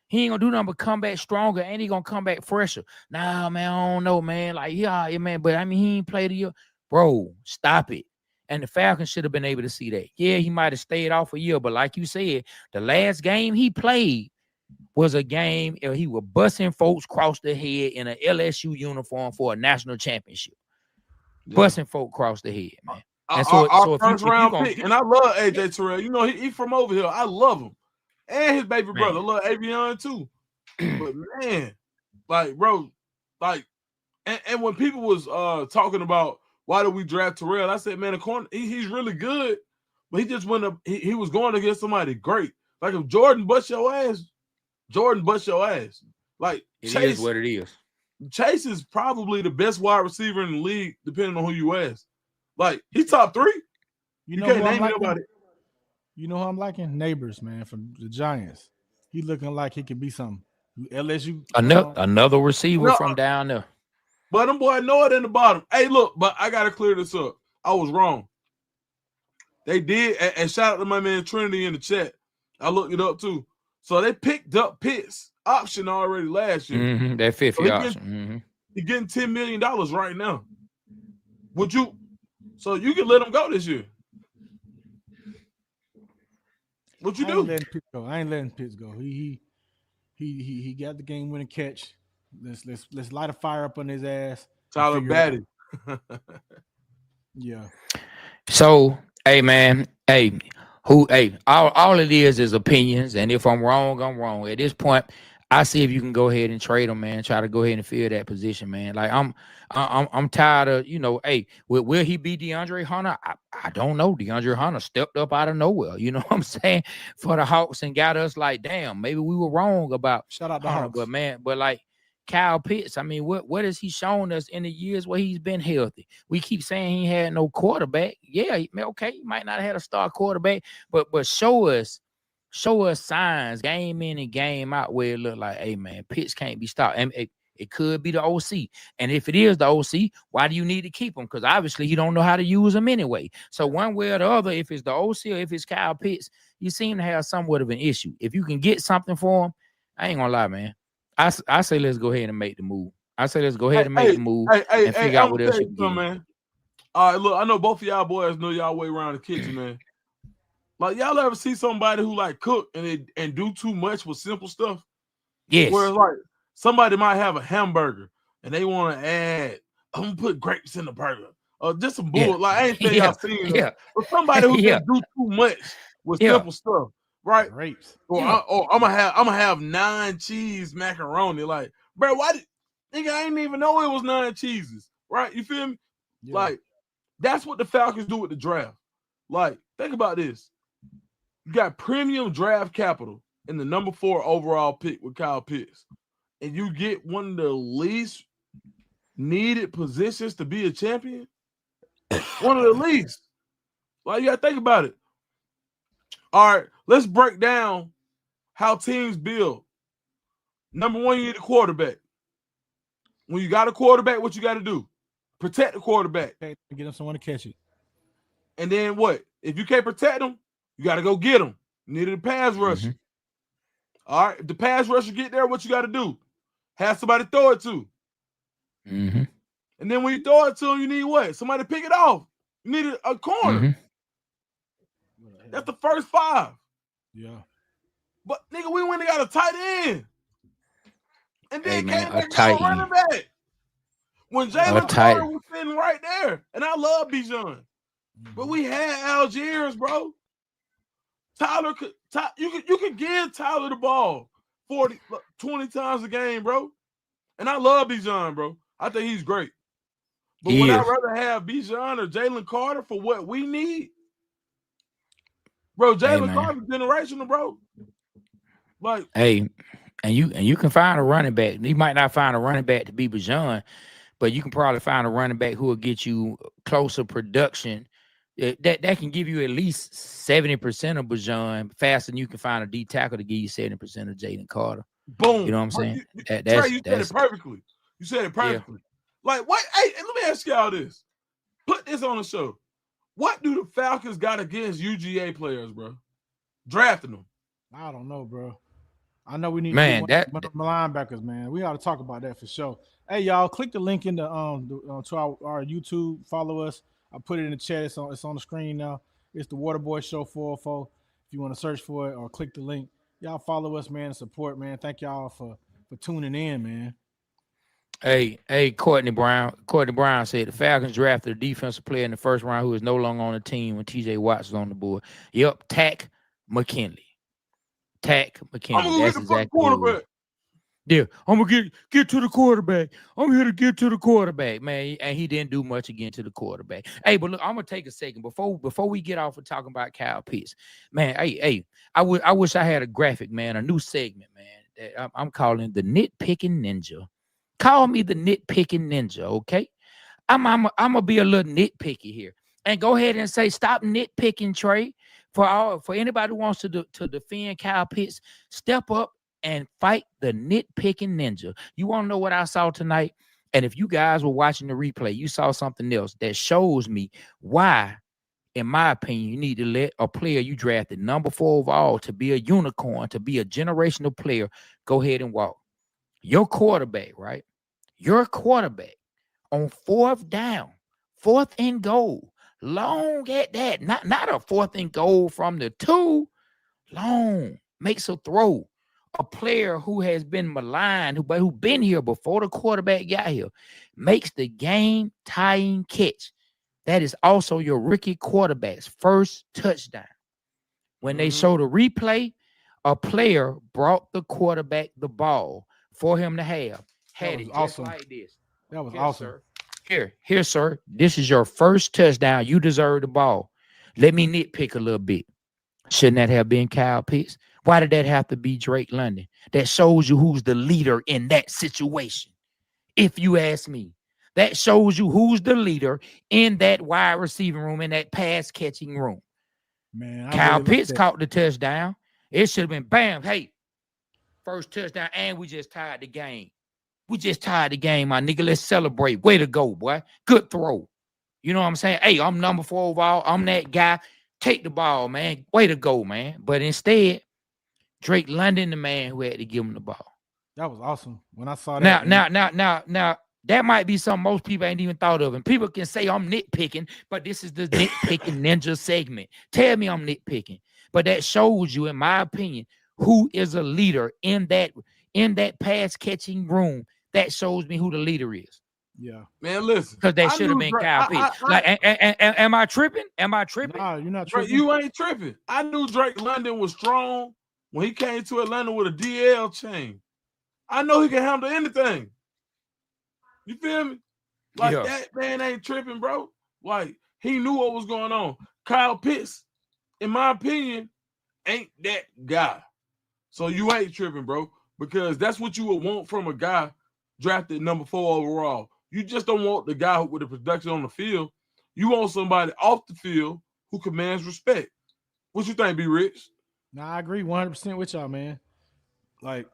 He ain't gonna do nothing but come back stronger, and he gonna come back fresher. Nah, man, I don't know, man. Like, yeah, man, but I mean, he ain't played a year. Bro, stop it. And the Falcons should have been able to see that. Yeah, he might have stayed off a year, but like you said, the last game he played was a game he was busting folks across the head in an LSU uniform for a national championship. Yeah. Busting folks across the head, man. And our first round pick, and I love AJ Terrell. You know, he from over here. I love him. And his baby brother. I love Avion too. But man, like, bro, like, and when people was talking about why did we draft Terrell, I said, man, he's really good, but he just went up. He was going against somebody great. Like, if Jordan bust your ass, Jordan bust your ass. Like, it Chase is what it is. Chase is probably the best wide receiver in the league, depending on who you ask. Like, he's top 3. You can't name nobody. You know who I'm liking? Neighbors, man, from the Giants. He looking like he could be something. LSU. Another receiver from down there. But them boy know it in the bottom. Hey, look, but I got to clear this up. I was wrong. They did, and shout out to my man Trinity in the chat. I looked it up too. So they picked up Pitts option already last year. Mm-hmm, that 50 option. He's getting $10 million right now. So you can let him go this year. What you do? I ain't letting Pitts go. He got the game winning catch. Let's light a fire up on his ass. Tyler Batty. Yeah. So, hey man, all it is opinions, and if I'm wrong, I'm wrong. At this point, I see if you can go ahead and trade him, man. Try to go ahead and fill that position, man. Like, I'm tired of, will he be DeAndre Hunter? I don't know. DeAndre Hunter stepped up out of nowhere. You know what I'm saying? For the Hawks, and got us like, damn, maybe we were wrong about shout out to Hunter. Hawks. But like Kyle Pitts, I mean, what has he shown us in the years where he's been healthy? We keep saying he had no quarterback. Yeah, okay, he might not have had a star quarterback, but show us signs game in and game out where it look like, hey man, Pitts can't be stopped. And it could be the OC. And if it is the OC, why do you need to keep him? Because obviously you don't know how to use him anyway. So one way or the other, if it's the OC or if it's Kyle Pitts, you seem to have somewhat of an issue. If you can get something for him, I ain't gonna lie, man. I say let's go ahead and make the move. And figure out what else you can do, man. All right, look, I know both of y'all boys know y'all way around the kitchen, man. Like, y'all ever see somebody who like cook and do too much with simple stuff? Yes. Where it's like somebody might have a hamburger and they want to add, I'm gonna put grapes in the burger. Or just some bull. Yeah. Like, I ain't saying y'all seen that. But somebody who can do too much with Yeah. simple stuff, right? Grapes. Or, Yeah. I'm gonna have 9 cheese macaroni. Like, bro, why did nigga? I didn't even know it was 9 cheeses, right? You feel me? Yeah. Like, that's what the Falcons do with the draft. Like, think about this. You got premium draft capital in the number 4 overall pick with Kyle Pitts, and you get one of the least needed positions to be a champion. One of the least. Like, you gotta think about it. All right, let's break down how teams build. Number 1, you need a quarterback. When you got a quarterback, what you got to do? Protect the quarterback. Get him someone to catch it. And then what? If you can't protect them, you got to go get them. You needed a pass rusher. All right, if the pass rusher get there, what you got to do? Have somebody throw it to. And then when you throw it to them, you need what? Somebody to pick it off. You need a corner. That's the first 5. Yeah. But nigga, we went and got a tight end. And then Hey, man, came a back tight to a running end. back. When Jalen Carter was sitting right there. And I love Bijan. But we had Algiers, bro. Tyler could you could give Tyler the ball 20 times a game, bro. And I love Bijan, bro. I think he's great. But would I rather have Bijan or Jalen Carter for what we need? Bro, Jalen Carter's generational, bro. Like, hey, and you can find a running back. You might not find a running back to be Bijan, but you can probably find a running back who will get you closer production. That can give you at least 70% of Bijan faster than you can find a D tackle to give you 70% of Jalen Carter. Boom. You know what I'm saying? Trey, you said it perfectly. You said it perfectly. Yeah. Like, what? Hey, let me ask y'all this. Put this on the show. What do the Falcons got against UGA players, bro? Drafting them. I don't know, bro. I know we need to get one of the linebackers, man. We ought to talk about that for sure. Hey, y'all, click the link in the to our YouTube. Follow us. I put it in the chat. It's on the screen now. It's the Waterboyz Show 404. If you want to search for it or click the link, y'all follow us, man. Support, man. Thank y'all for tuning in, man. Hey, Courtney Brown. Courtney Brown said the Falcons drafted a defensive player in the first round who is no longer on the team when TJ Watts was on the board. Yep, Tack McKinley. Tack McKinley. That's exactly what. Yeah, I'm gonna get to the quarterback. I'm here to get to the quarterback, man. And he didn't do much again to the quarterback. Hey, but look, I'm gonna take a second before we get off of talking about Kyle Pitts, man. Hey, I wish I had a graphic, man, a new segment, man. That I'm calling the Nitpicking Ninja. Call me the Nitpicking Ninja, okay? I'm gonna be a little nitpicky here, and go ahead and say stop nitpicking, Trey. For anybody who wants to defend Kyle Pitts, step up and fight the Nitpicking Ninja. You want to know what I saw tonight? And if you guys were watching the replay, you saw something else that shows me why, in my opinion, you need to let a player you drafted number 4 overall to be a unicorn, to be a generational player, go ahead and walk. Your quarterback, right? Your quarterback on 4th down, 4th and goal, long at that, not a 4th and goal from the 2, long, makes a throw. A player who has been maligned, who been here before the quarterback got here, makes the game-tying catch. That is also your rookie quarterback's first touchdown. When they show the replay, a player brought the quarterback the ball for him to have. Had it awesome. Just like this. That was awesome. Sir. Here, sir. This is your first touchdown. You deserve the ball. Let me nitpick a little bit. Shouldn't that have been Kyle Pitts? Why did that have to be Drake London? That shows you who's the leader in that situation. If you ask me, that shows you who's the leader in that wide receiving room, in that pass catching room. Man, Kyle Pitts caught the touchdown. It should have been bam. Hey, first touchdown, and we just tied the game. We just tied the game, my nigga. Let's celebrate. Way to go, boy. Good throw. You know what I'm saying? Hey, I'm number 4 overall. I'm that guy. Take the ball, man. Way to go, man. But instead, Drake London, the man who had to give him the ball. That was awesome. When I saw that. Now, that might be something most people ain't even thought of. And people can say I'm nitpicking, but this is the Nitpicking Ninja segment. Tell me I'm nitpicking. But that shows you, in my opinion, who is a leader in that pass catching room. That shows me who the leader is. Yeah. Man, listen. Because that I should have knew been Drake. Kyle Pitts. Like, am I tripping? Am I tripping? Nah, you're not Drake, tripping. you ain't tripping. I knew Drake London was strong when he came to Atlanta with a DL chain. I know he can handle anything. You feel me? Like Yeah. that man ain't tripping, bro. Like he knew what was going on. Kyle Pitts, in my opinion, ain't that guy. So you ain't tripping, bro, because that's what you would want from a guy drafted number 4 overall. You just don't want the guy with the production on the field. You want somebody off the field who commands respect. What you think, B. Rich? Nah, I agree 100% with y'all, man. Like,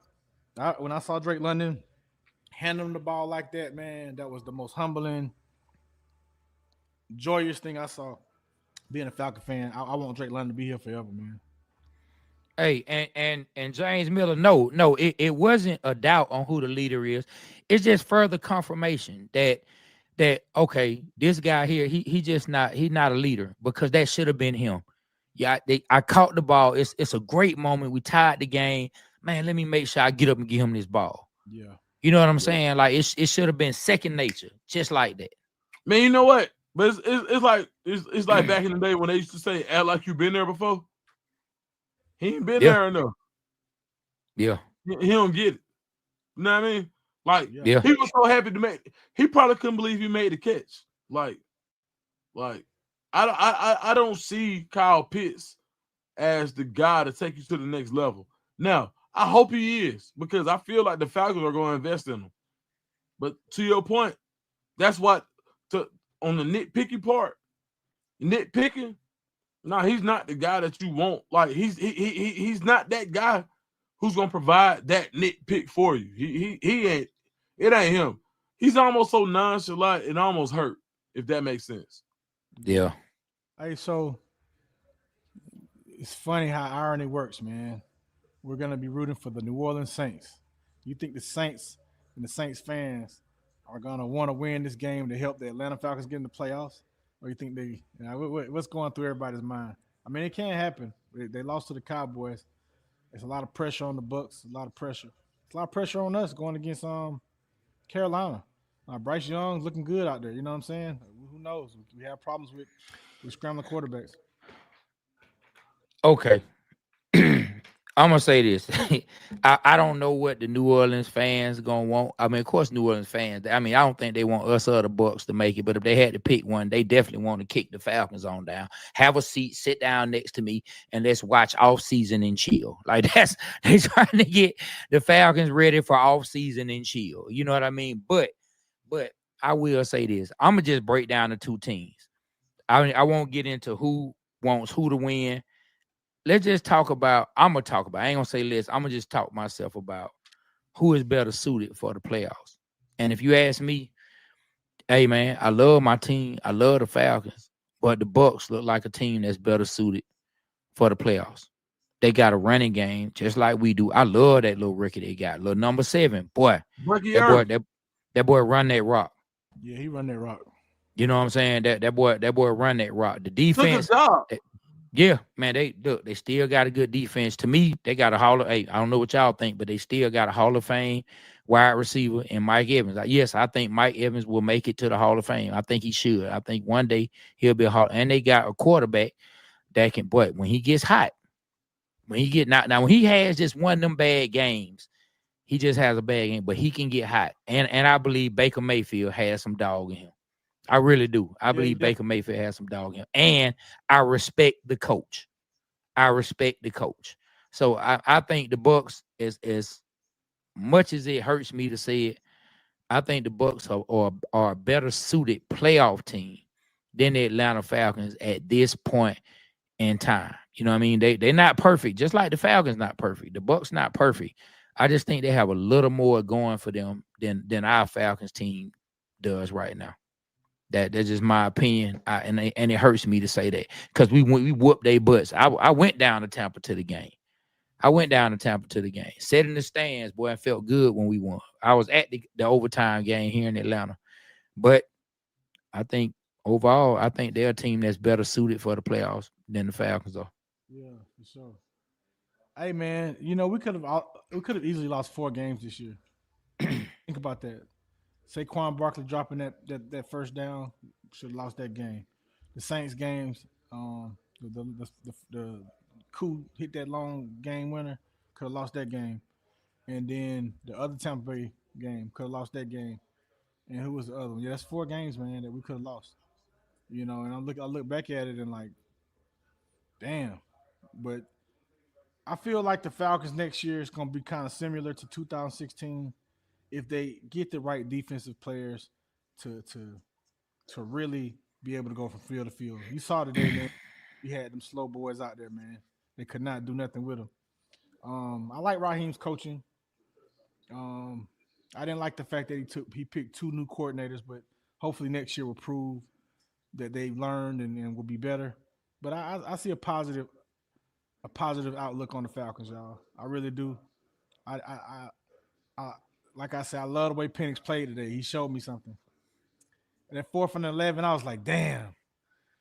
when I saw Drake London hand him the ball like that, man, that was the most humbling, joyous thing I saw. Being a Falcon fan, I want Drake London to be here forever, man. Hey, and James Miller, no, it wasn't a doubt on who the leader is. It's just further confirmation that okay, this guy here, he's not a leader, because that should have been him. Yeah, I caught the ball. It's a great moment. We tied the game. Man, let me make sure I get up and give him this ball. Yeah. You know what I'm saying? Like it should have been second nature, just like that. Man, you know what? But it's like back in the day when they used to say, act like you've been there before. He ain't been there enough. Yeah. He don't get it. You know what I mean? Like, Yeah. he was so happy to make. He probably couldn't believe he made the catch. Like, I don't see Kyle Pitts as the guy to take you to the next level. Now, I hope he is, because I feel like the Falcons are going to invest in him. But to your point, that's what on the nitpicky part. Nitpicking. No, he's not the guy that you want. Like he's not that guy who's gonna provide that nitpick for you. He ain't. It ain't him. He's almost so nonchalant, it almost hurt. If that makes sense. Yeah. Hey, so it's funny how irony works, man. We're gonna be rooting for the New Orleans Saints. You think the Saints and the Saints fans are gonna want to win this game to help the Atlanta Falcons get in the playoffs? Or you think what's going through everybody's mind? I mean, it can't happen. They lost to the Cowboys. There's a lot of pressure on the Bucks. A lot of pressure. It's a lot of pressure on us going against Carolina. Bryce Young's looking good out there. You know what I'm saying? Who knows? We have problems with scrambling quarterbacks. Okay. I'm gonna say this. I don't know what the New Orleans fans gonna want. I mean, of course, New Orleans fans. I mean, I don't think they want us or the Bucks to make it. But if they had to pick one, they definitely want to kick the Falcons on down. Have a seat, sit down next to me, and let's watch off season and chill. Like they trying to get the Falcons ready for off season and chill. You know what I mean? But I will say this. I'm gonna just break down the two teams. I won't get into who wants who to win. Let's just talk about, I ain't gonna say let's, I'm gonna just talk myself about who is better suited for the playoffs. And if you ask me, hey man, I love my team. I love the Falcons, but the Bucks look like a team that's better suited for the playoffs. They got a running game just like we do. I love that little rookie they got. Little number 7. Boy, that boy run that rock. Yeah, he run that rock. You know what I'm saying? That boy run that rock. The defense. Yeah, man, they still got a good defense. To me, they got I don't know what y'all think, but they still got a Hall of Fame wide receiver in Mike Evans. Yes, I think Mike Evans will make it to the Hall of Fame. I think he should. I think one day he'll be and they got a quarterback that can, but when he gets hot, when he has just one of them bad games, he just has a bad game, but he can get hot. And I believe Baker Mayfield has some dog in him. I really do. I believe Baker Mayfield has some dog in him. And I respect the coach. So I think the Bucks, as much as it hurts me to say it, I think the Bucks are a better suited playoff team than the Atlanta Falcons at this point in time. You know what I mean? They're not perfect, just like the Falcons not perfect. The Bucks not perfect. I just think they have a little more going for them than our Falcons team does right now. That's just my opinion, and it hurts me to say that because we whooped their butts. I went down to Tampa to the game. Sat in the stands, boy, I felt good when we won. I was at the overtime game here in Atlanta, but I think overall, they're a team that's better suited for the playoffs than the Falcons are. Yeah, for sure. Hey man, we could have easily lost 4 games this year. Think about that. Saquon Barkley dropping that first down should have lost that game. The Saints games, the coup hit that long game winner, could have lost that game. And then the other Tampa Bay game could have lost that game. And who was the other one? Yeah, that's 4 games, man, that we could have lost. And I look back at it and like, damn. But I feel like the Falcons next year is going to be kind of similar to 2016 if they get the right defensive players to really be able to go from field to field. You saw today, man. We had them slow boys out there, man. They could not do nothing with them. I like Raheem's coaching. I didn't like the fact that he picked 2 new coordinators, but hopefully next year will prove that they've learned and will be better. But I see a positive outlook on the Falcons, y'all. I really do. I like I said, I love the way Penix played today. He showed me something. And at 4th and 11, I was like, damn.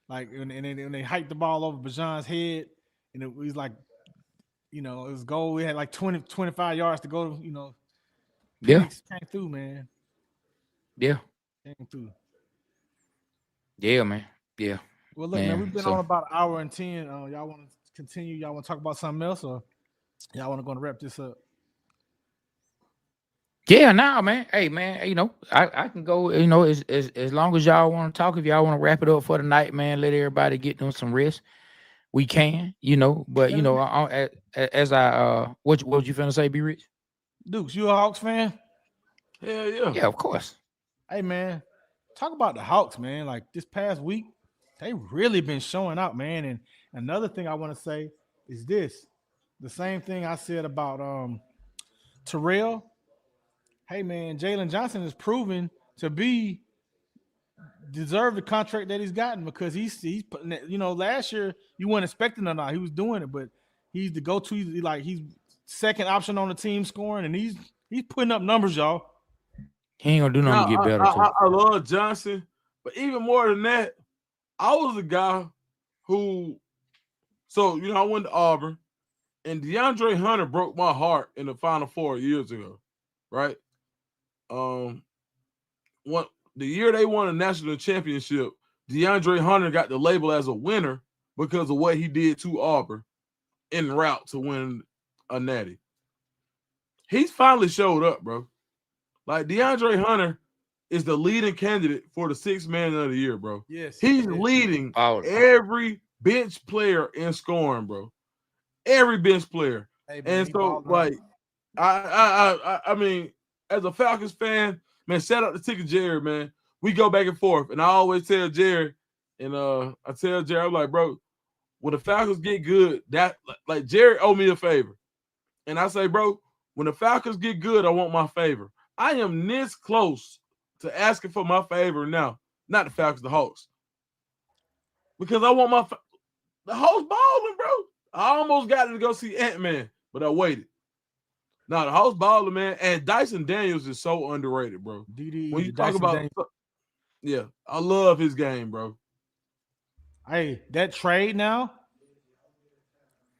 Like, and they hiked the ball over Bajan's head, and it was like, it was goal. We had like 20, 25 yards to go, Penix came through, man. Yeah. Came through. Yeah, man. Yeah. Well, look, man, we've been on about an hour and 10. Y'all want to continue? Y'all want to talk about something else, or y'all want to go and wrap this up? Yeah, nah, man. Hey, man, I can go, as long as y'all want to talk. If y'all want to wrap it up for the night, man, let everybody get them some rest. We can, but what you finna say, B Rich? Dukes, you a Hawks fan? Hell yeah. Yeah, of course. Hey, man, talk about the Hawks, man. Like this past week, they really been showing out, man. And another thing I want to say is this: the same thing I said about Terrell. Hey, man, Jalen Johnson is proven to deserve the contract that he's gotten because he's last year you weren't expecting it or not. He was doing it, but he's the go-to. He's second option on the team scoring, and he's putting up numbers, y'all. He ain't gonna do nothing to get better. I love Johnson, but even more than that, I was a guy who, I went to Auburn, and DeAndre Hunter broke my heart in the Final Four years ago, right? The year they won a national championship, DeAndre Hunter got the label as a winner because of what he did to Auburn en route to win a natty. He's finally showed up, bro. Like DeAndre Hunter is the leading candidate for the 6th man of the year, bro. Yes, he's leading every bench player in scoring, bro. Every bench player. Hey, man, and so, like, I mean, as a Falcons fan, man, shout out to Ticket Jerry, man. We go back and forth, and I always tell Jerry, and I tell Jerry, I'm like, bro, when the Falcons get good, that like Jerry owe me a favor, and I say, bro, when the Falcons get good, I want my favor. I am this close to asking for my favor now, not the Falcons, the Hawks, because I want the Hawks balling, bro. I almost got to go see Ant-Man, but I waited. Now the Hawks balling, man, and Dyson Daniels is so underrated, bro. When you talk about, yeah, I love his game, bro. Hey, that trade now.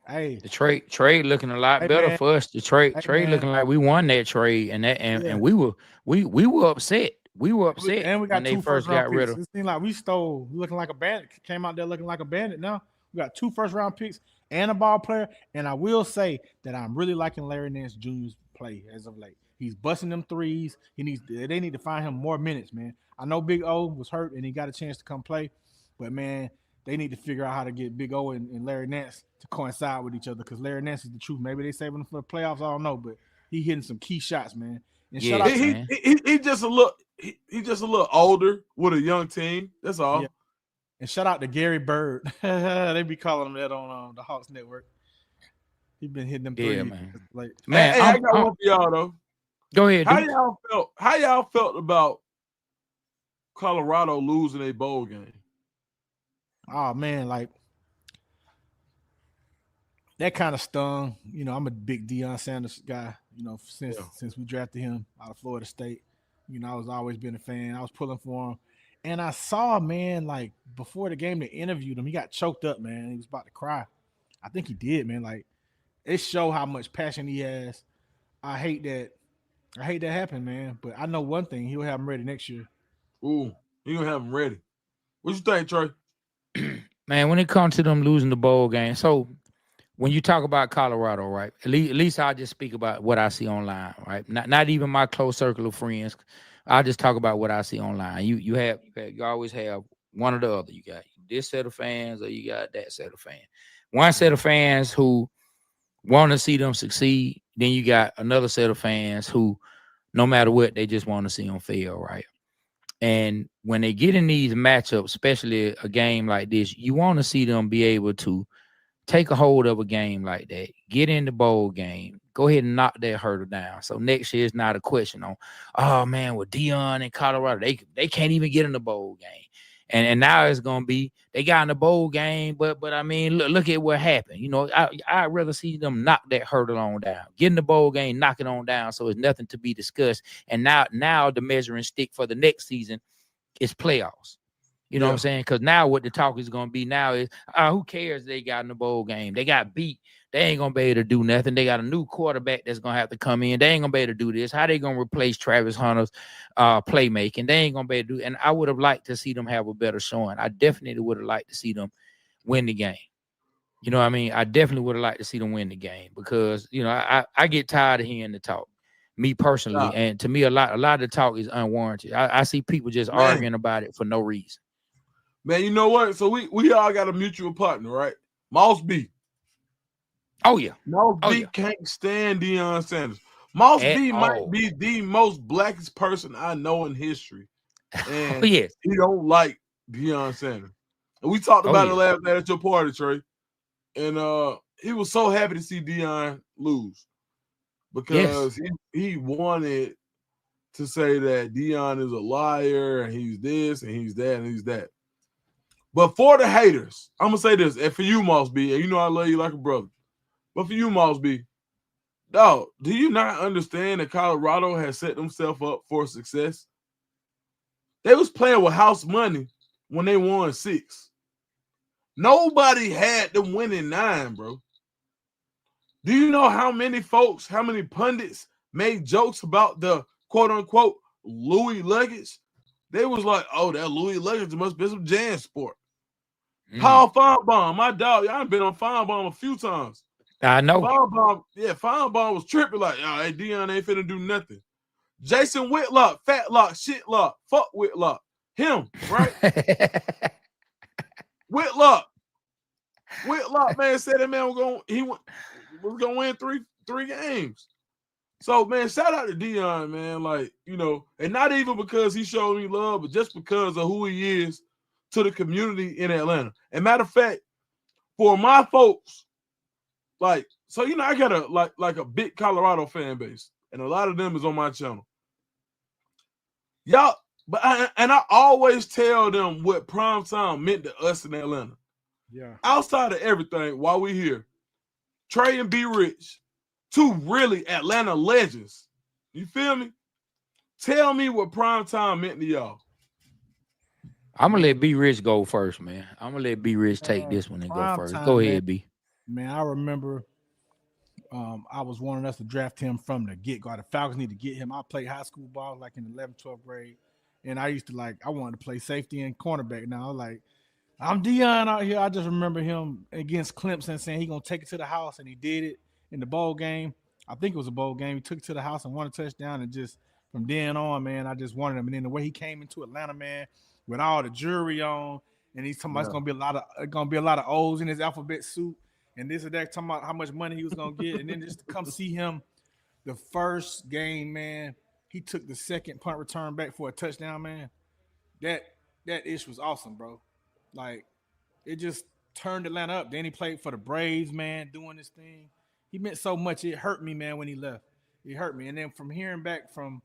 Hey, the trade looking a lot better for us. The trade looking like we won that trade, and we were upset. We were upset, and we got when they first got rid of. It seemed like we stole, looking like a bandit. Came out there looking like a bandit. Now we got 2 first-round picks and a ball player. And I will say that I'm really liking Larry Nance Jr.'s play as of late. He's busting them threes. They need to find him more minutes, man. I know Big O was hurt and he got a chance to come play, but man, they need to figure out how to get Big O and Larry Nance to coincide with each other because Larry Nance is the truth. Maybe they saving him for the playoffs. I don't know, but he hitting some key shots, man. And yeah, shout out he just a little older with a young team. That's all. Yeah. And shout out to Gary Bird. They be calling him that on the Hawks Network. He been hitting them threes. Yeah, man. Like, man, I got one for y'all though. Go ahead. How y'all felt about Colorado losing a bowl game? Oh man, like that kind of stung. I'm a big Deion Sanders guy. Since we drafted him out of Florida State, I was always been a fan. I was pulling for him, and I saw, man, like before the game they interviewed him, he got choked up, man. He was about to cry. I think he did, man. Like it showed how much passion he has. I hate that I hate that happen, man. But I know one thing: he'll have him ready next year. Ooh, he gonna have him ready. What you think, Trey? Man, when it comes to them losing the bowl game, so when you talk about Colorado, right? At least I'll just speak about what I see online, right? Not even my close circle of friends. I'll just talk about what I see online. You always have one or the other. You got this set of fans or you got that set of fans. One set of fans who want to see them succeed. Then you got another set of fans who, no matter what, they just want to see them fail, right? And when they get in these matchups, especially a game like this, you want to see them be able to take a hold of a game like that, get in the bowl game, go ahead and knock that hurdle down. So next year is not a question on, oh man, with Dion in Colorado, they can't even get in the bowl game. And now it's gonna be they got in the bowl game, but I mean, look at what happened. You know, I'd rather see them knock that hurdle on down, get in the bowl game, knock it on down, so it's nothing to be discussed. And now the measuring stick for the next season is playoffs. You know what I'm saying? Because now what the talk is going to be now is, who cares they got in the bowl game? They got beat. They ain't going to be able to do nothing. They got a new quarterback that's going to have to come in. They ain't going to be able to do this. How they going to replace Travis Hunter's playmaking? They ain't going to be able to do. And I would have liked to see them have a better showing. I definitely would have liked to see them win the game. You know what I mean? I definitely would have liked to see them win the game because, you know, I get tired of hearing the talk. Me personally, and to me, a lot of the talk is unwarranted. I see people just arguing about it for no reason. Man, you know what? So we all got a mutual partner, right? Moss B. Oh yeah. Moss B can't stand Deion Sanders. Moss B might be the most blackest person I know in history. And he don't like Deion Sanders. And we talked about it last night at your party, Trey. And he was so happy to see Deion lose because he wanted to say that Deion is a liar and he's this and he's that and he's that. But for the haters, I'm going to say this, and for you, Moss B, and you know I love you like a brother, but for you, Moss B, dog, do you not understand that Colorado has set themselves up for success? They was playing with house money when they won 6. Nobody had them winning 9, bro. Do you know how many folks, how many pundits made jokes about the quote-unquote Louis luggage? They was like, oh, that Louis luggage must be some Jan sport. Paul Feinbaum, my dog. Y'all been on Feinbaum a few times. I know. Feinbaum was tripping like, oh, hey, Deion ain't finna do nothing. Jason Whitlock, Fatlock, Shitlock, fuck Whitlock. Him, right? Whitlock, man, said that man was gonna win three games. So, man, shout out to Deion, man. Like, you know, and not even because he showed me love, but just because of who he is to the community in Atlanta. And matter of fact, for my folks, like, so you know, I got a big Colorado fan base, and a lot of them is on my channel. Y'all, I always tell them what primetime meant to us in Atlanta. Yeah. Outside of everything, while we here, Trey and B Rich, 2 really Atlanta legends. You feel me? Tell me what primetime meant to y'all. I'm gonna let B Rich go first, man. I'm gonna let B Rich take this one and go first. Go ahead, B. Man, I remember I was wanting us to draft him from the get-go. The Falcons need to get him. I played high school ball like in 11th, 12th grade. And I used to I wanted to play safety and cornerback. Now, I'm Deion out here. I just remember him against Clemson saying he going to take it to the house, and he did it in the bowl game. I think it was a bowl game. He took it to the house and won a touchdown, and just from then on, man, I just wanted him. And then the way he came into Atlanta, man, with all the jewelry on, and he's talking about it's gonna be a lot of O's in his alphabet suit, and this and that, talking about how much money he was gonna get, and then just to come see him the first game, man, he took the second punt return back for a touchdown, man. That ish was awesome, bro. Like, it just turned Atlanta up. Then he played for the Braves, man, doing this thing. He meant so much. It hurt me, man, when he left. It hurt me. And then from hearing back from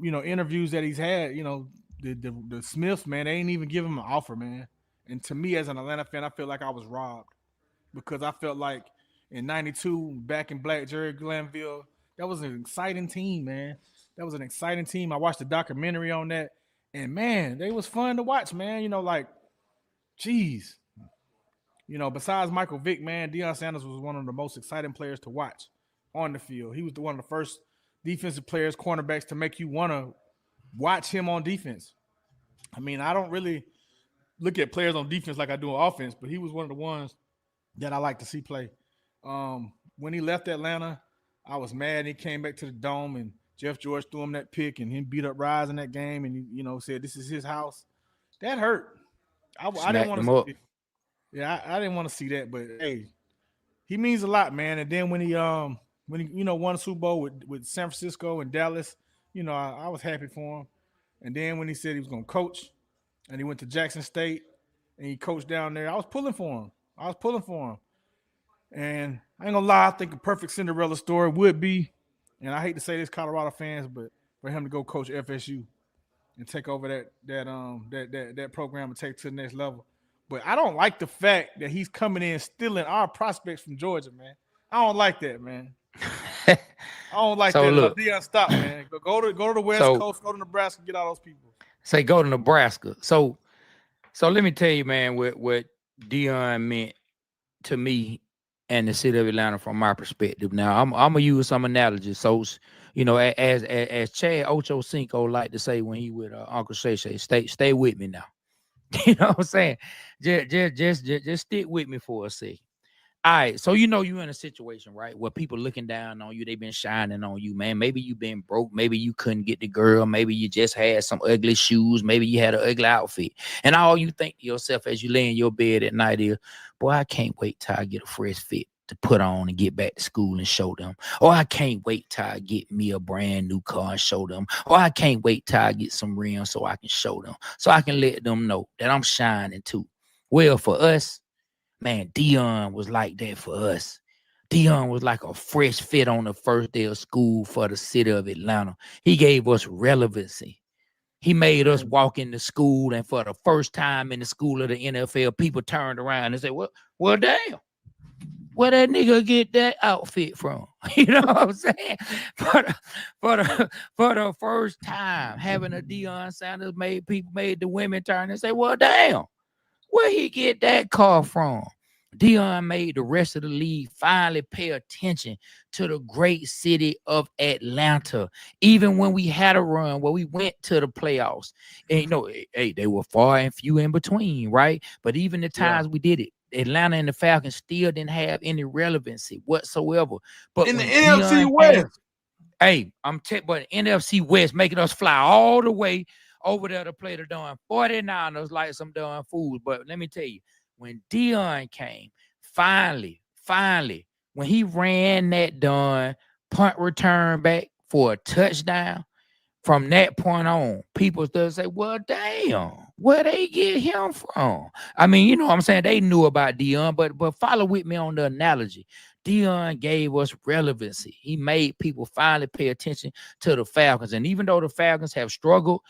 you know, interviews that he's had, you know, the Smiths, man, they ain't even give him an offer, man. And to me, as an Atlanta fan, I feel like I was robbed because I felt like in '92, back in Black Jerry Glanville, that was an exciting team, man. That was an exciting team. I watched the documentary on that, and man, they was fun to watch, man. You know, like, geez, you know, besides Michael Vick, man, Deion Sanders was one of the most exciting players to watch on the field. He was one of the first defensive players, cornerbacks, to make you want to watch him on defense. I mean, I don't really look at players on defense like I do on offense, but he was one of the ones that I like to see play. When he left Atlanta, I was mad. He came back to the Dome, and Jeff George threw him that pick, and he beat up Rise in that game, and he, said this is his house. That hurt. I didn't want to see it. Yeah, I didn't want to see that, but hey, he means a lot, man. And then when he won a Super Bowl with San Francisco and Dallas, I was happy for him. And then when he said he was going to coach, and he went to Jackson State, and he coached down there, I was pulling for him. And I ain't gonna lie, I think a perfect Cinderella story would be, and I hate to say this, Colorado fans, but for him to go coach FSU and take over that program and take it to the next level. But I don't like the fact that he's coming in stealing our prospects from Georgia, man. I don't like that, man. I don't like that. Look, Deion, stop, man. Go to the West Coast, go to Nebraska, get all those people. Say go to Nebraska. So let me tell you, man, what Deion meant to me and the city of Atlanta from my perspective. Now, I'm gonna use some analogies. So, as Chad Ochocinco like to say when he with Uncle Shay, stay with me now. You know what I'm saying? Just stick with me for a second. All right, so you're in a situation, right, where people looking down on you, they've been shining on you, man. Maybe you've been broke, maybe you couldn't get the girl, maybe you just had some ugly shoes, maybe you had an ugly outfit. And all you think to yourself as you lay in your bed at night is, boy, I can't wait till I get a fresh fit to put on and get back to school and show them. Or I can't wait till I get me a brand new car and show them. Or I can't wait till I get some rims so I can show them, so I can let them know that I'm shining too. Well, for us, man, Deion was like that for us. Deion was like a fresh fit on the first day of school for the city of Atlanta. He gave us relevancy. He made us walk into school, and for the first time in the school of the NFL, people turned around and said, well, damn, where that nigga get that outfit from? You know what I'm saying? For the first time, having a Deion Sanders made the women turn and say, well, damn, where he get that car from? Deion made the rest of the league finally pay attention to the great city of Atlanta. Even when we had a run where we went to the playoffs, and they were far and few in between, right? But even the times we did it, Atlanta and the Falcons still didn't have any relevancy whatsoever. But in the NFC West, but NFC West making us fly all the way over there to play the darn 49ers like some darn fools. But let me tell you, when Deion came, finally, when he ran that darn punt return back for a touchdown, from that point on, people still say, well, damn, where they get him from? I mean, you know what I'm saying? They knew about Deion, but follow with me on the analogy. Deion gave us relevancy. He made people finally pay attention to the Falcons. And even though the Falcons have struggled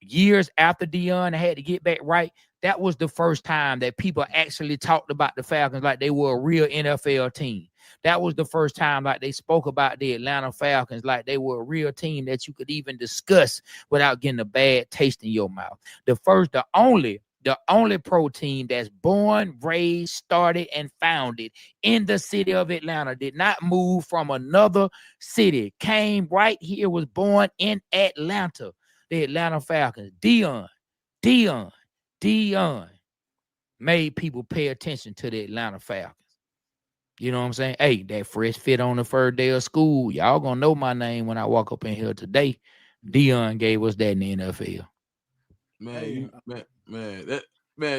years after Deion had to get back right, that was the first time that people actually talked about the Falcons like they were a real NFL team. That was the first time like they spoke about the Atlanta Falcons like they were a real team that you could even discuss without getting a bad taste in your mouth. The only pro team that's born, raised, started, and founded in the city of Atlanta, did not move from another city, came right here, was born in Atlanta. The Atlanta Falcons. Deion made people pay attention to the Atlanta Falcons. You know what I'm saying? Hey, that fresh fit on the first day of school. Y'all gonna know my name when I walk up in here today. Deion gave us that in the NFL. Man,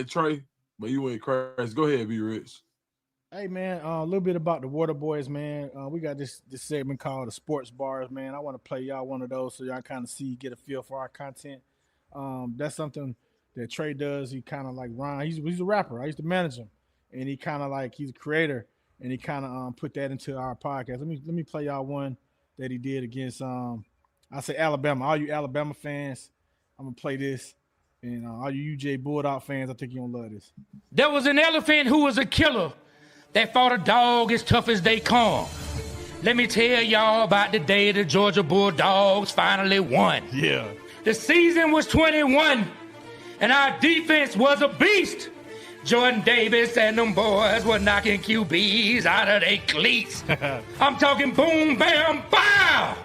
Trey, but you went crazy. Go ahead, be rich. Hey, man, a little bit about the Waterboyz, man. We got this segment called the Sports Bars, man. I want to play y'all one of those so y'all kind of get a feel for our content. That's something that Trey does. He kind of like Ron. He's a rapper. I used to manage him, and he kind of like he's a creator, and he kind of put that into our podcast. Let me play y'all one that he did against I say Alabama. All you Alabama fans, I'm gonna play this, and all you UJ Bulldog fans, I think you're gonna love this. There was an elephant who was a killer that fought a dog as tough as they come. Let me tell y'all about the day the Georgia Bulldogs finally won. Yeah. The season was 21, and our defense was a beast. Jordan Davis and them boys were knocking QBs out of their cleats. I'm talking boom, bam, bow.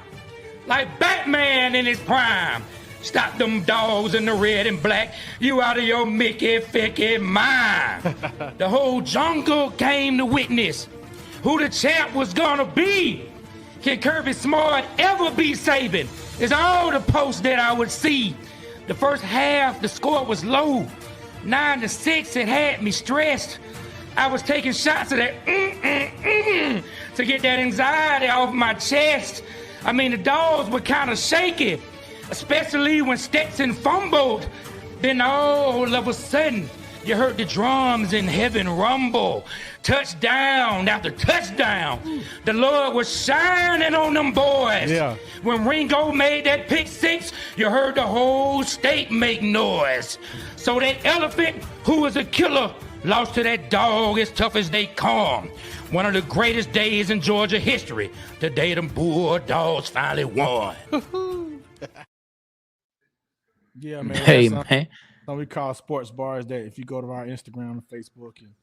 like Batman in his prime. Stop them dogs in the red and black. You out of your Mickey Ficky mind. The whole jungle came to witness who the champ was gonna be. Can Kirby Smart ever be Saban? Is all the posts that I would see. The first half, the score was low. 9-6, it had me stressed. I was taking shots of that to get that anxiety off my chest. I mean, the dogs were kind of shaky, especially when Stetson fumbled. Then all of a sudden, you heard the drums in heaven rumble. Touchdown after touchdown. The Lord was shining on them boys. Yeah. When Ringo made that pick six, you heard the whole state make noise. So that elephant, who was a killer, lost to that dog as tough as they come. One of the greatest days in Georgia history. The day them Bulldogs finally won. Yeah, man. Hey, That's man. something we call sports bars. That if you go to our Instagram and Facebook and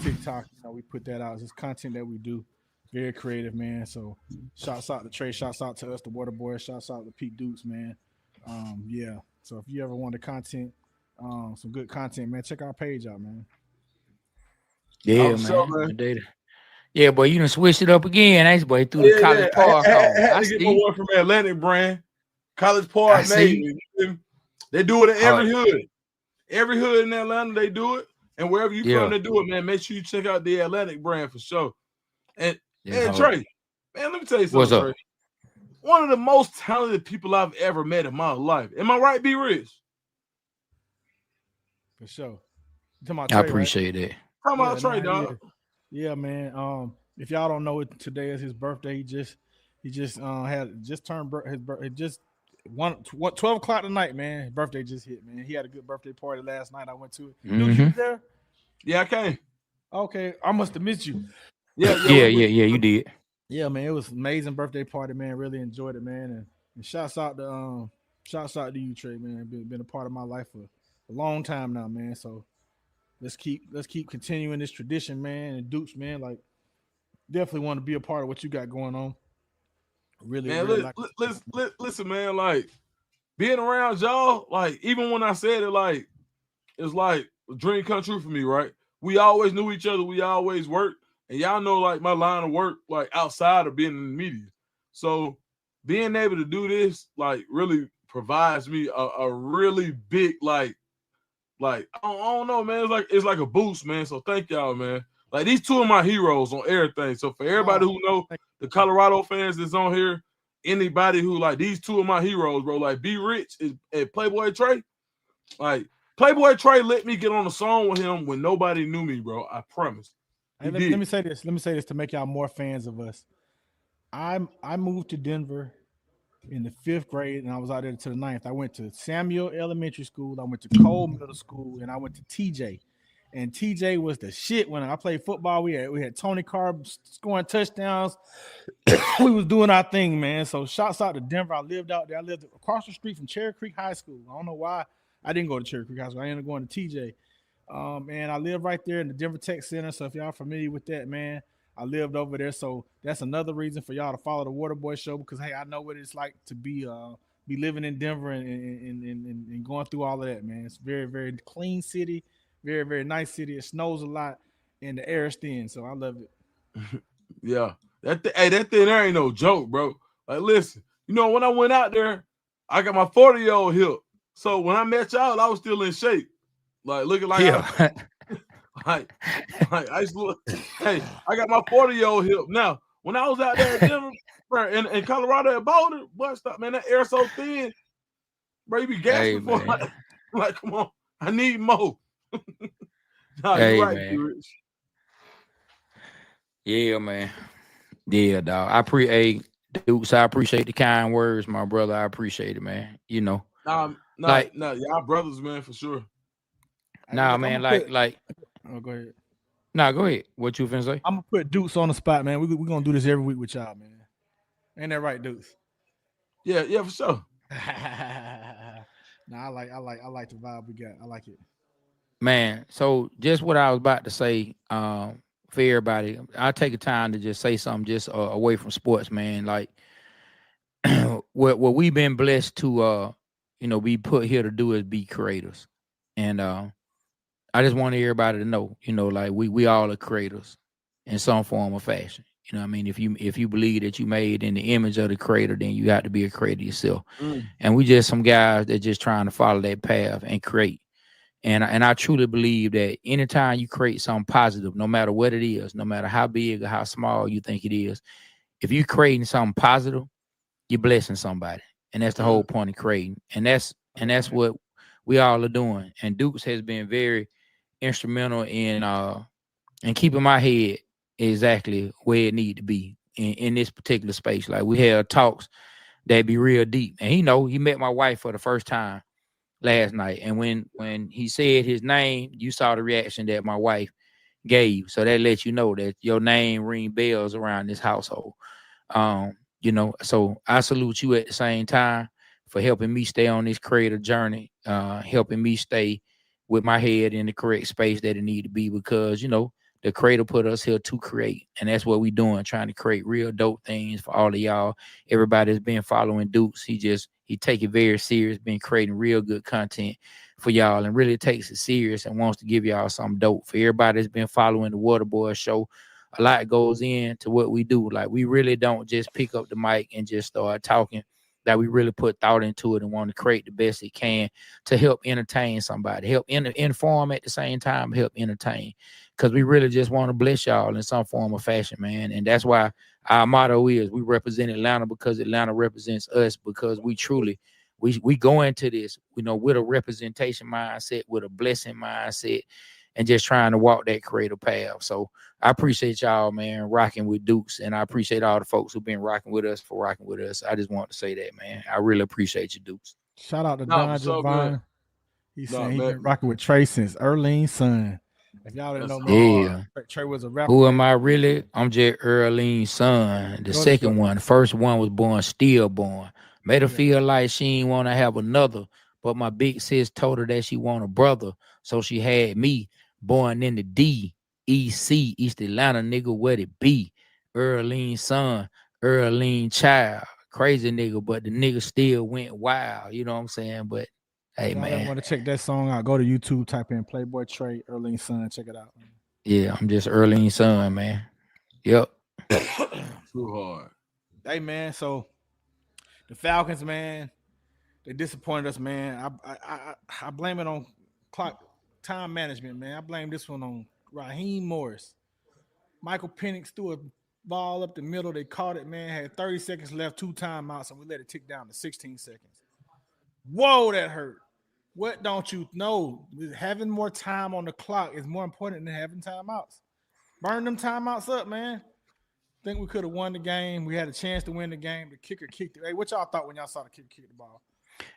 TikTok, we put that out. It's content that we do. Very creative, man. So shouts out to Trey, shouts out to us, the Waterboyz, shouts out to Pete Dukes, man. Yeah. So if you ever want the content, some good content, man, check our page out, man. Yeah, man. Yeah, boy, you done switched it up again. That's boy through the College Park. I had to get my one from Atlantic brand. College Park, made. They do it in every hood. Every hood in Atlanta, they do it. And wherever you from, they do it, man. Make sure you check out the Atlantic brand for sure. And Trey, man, let me tell you something. What's up? Trey. One of the most talented people I've ever met in my life. Am I right, B Rich? For sure. Trey, I appreciate it. Come on, Trey, dog. Yeah, man. If y'all don't know it, today is his birthday. He just turned his birthday. Just 12 o'clock tonight, man. His birthday just hit, man. He had a good birthday party last night. I went to it. Mm-hmm. You was there? Yeah, I came. Okay, I must have missed you. Yeah, you did. Yeah, man. It was an amazing birthday party, man. Really enjoyed it, man. And shouts out to you, Trey, man. Been a part of my life for a long time now, man. So let's keep continuing this tradition, man. And Dukes, man, like definitely want to be a part of what you got going on. Really, man, really listen, man, like being around y'all, like even when I said it, like it's like a dream come true for me, right? We always knew each other, we always worked, and y'all know like my line of work, like outside of being in the media. So being able to do this, like really provides me a really big, like I don't know, man. It's like a boost, man. So thank y'all, man. Like these two of my heroes on everything. So for everybody who know the Colorado fans that's on here, anybody who like these two of my heroes, bro, like B Rich and Playboy Trey. Like Playboy Trey let me get on a song with him when nobody knew me, bro. I promise. Hey, let me say this. Let me say this to make y'all more fans of us. I moved to Denver in the 5th grade, and I was out there to the 9th. I went to Samuel Elementary School. I went to Cole Middle School, and I went to TJ. And TJ was the shit when I played football. We had Tony Carr scoring touchdowns. We was doing our thing, man. So shouts out to Denver. I lived out there. I lived across the street from Cherry Creek High School. I don't know why I didn't go to Cherry Creek High School. I ended up going to TJ. And I live right there in the Denver Tech Center. So if y'all familiar with that, man, I lived over there. So that's another reason for y'all to follow the Waterboyz Show, because hey, I know what it's like to be living in Denver and going through all of that, man. It's very, very clean city. Very, very nice city. It snows a lot and the air is thin, so I love it. Yeah. That thing there ain't no joke, bro. Like, listen, when I went out there, I got my 40-year-old hip. So when I met y'all, I was still in shape. Like, looking like I used to look, hey, I got my 40-year-old hip. Now, when I was out there in Denver, in Colorado at Boulder, boy, stop, man, that air so thin. Bro, you be gasping for like, come on, I need more. Nah, you're right, man. Yeah, man. Yeah, dog. I appreciate the kind words, my brother. I appreciate it, man. Y'all brothers, man, for sure. Nah, man, like. Oh, go ahead. Nah, go ahead. What you finna say? I'm gonna put Dukes on the spot, man. We're gonna do this every week with y'all, man. Ain't that right, Dukes? Yeah, for sure. Nah, I like the vibe we got. I like it. Man, so just what I was about to say, for everybody, I'll take the time to just say something just away from sports, man. Like, what we've been blessed to be put here to do is be creators. And I just want everybody to know, like we all are creators in some form or fashion. You know what I mean? If you believe that you made in the image of the creator, then you got to be a creator yourself. And we just some guys that just trying to follow that path and create. And I truly believe that anytime you create something positive, no matter what it is, no matter how big or how small you think it is, if you're creating something positive, you're blessing somebody. And that's the whole point of creating. And that's what we all are doing. And Dukes has been very instrumental in keeping my head exactly where it need to be in this particular space. Like we had talks that be real deep. And he met my wife for the first time last night. And when he said his name, you saw the reaction that my wife gave. So that lets you know that your name ring bells around this household. So I salute you at the same time for helping me stay on this creative journey, helping me stay with my head in the correct space that it need to be, because, the creator put us here to create. And that's what we doing, trying to create real dope things for all of y'all. Everybody that's been following Dukes, he take it very serious, been creating real good content for y'all and really takes it serious and wants to give y'all something dope. For everybody that's been following the Waterboyz Show, a lot goes into what we do. Like we really don't just pick up the mic and just start talking. That we really put thought into it and want to create the best it can to help entertain somebody, help inform at the same time, help entertain. Because we really just want to bless y'all in some form or fashion, man. And that's why our motto is we represent Atlanta, because Atlanta represents us, because we truly, we go into this, with a representation mindset, with a blessing mindset, and just trying to walk that creative path. So I appreciate y'all, man, rocking with Dukes. And I appreciate all the folks who've been rocking with us for rocking with us. I just want to say that, man. I really appreciate you, Dukes. Shout out to Don Javon. He's saying he's been rocking with Trey since Earlene's son. If y'all didn't know, man, Trey was a rapper. Who am I really? I'm just Earlene's son. The second one. The first one was born stillborn. Made her feel like she ain't want to have another. But my big sis told her that she want a brother. So she had me, born in the D.E.C., East Atlanta, nigga, what it be? Earlene's son, Earlene child. Crazy nigga, but the nigga still went wild. You know what I'm saying? But hey, man. I want to check that song out. Go to YouTube, type in Playboy Trey, Earlene's son. Check it out. Yeah, I'm just Earlene's son, man. Yep. Too hard. Hey, man, so the Falcons, man, they disappointed us, man. I blame it on clock time management, man. I blame this one on Raheem Morris. Michael Penix threw a ball up the middle. They caught it, man. Had 30 seconds left, 2 timeouts, and we let it tick down to 16 seconds. Whoa, that hurt. What don't you know? Having more time on the clock is more important than having timeouts. Burn them timeouts up, man. Think we could have won the game. We had a chance to win the game. The kicker kicked it. Hey, what y'all thought when y'all saw the kicker kick the ball?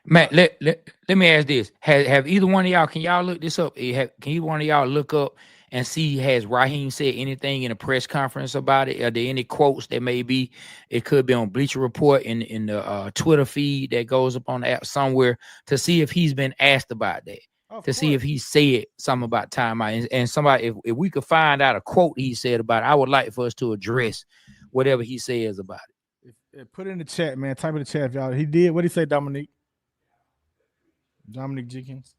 Man, let me ask this. Have either one of y'all, can y'all look this up? Can either one of y'all look up and see, has Raheem said anything in a press conference about it? Are there any quotes that maybe it could be on Bleacher Report in the Twitter feed that goes up on the app somewhere, to see if he's been asked about that? See if he said something about timeout. And somebody, if we could find out a quote he said about it, I would like for us to address whatever he says about it. Put it in the chat, man. Type in the chat if y'all. He did. What did he say, Dominique Jenkins?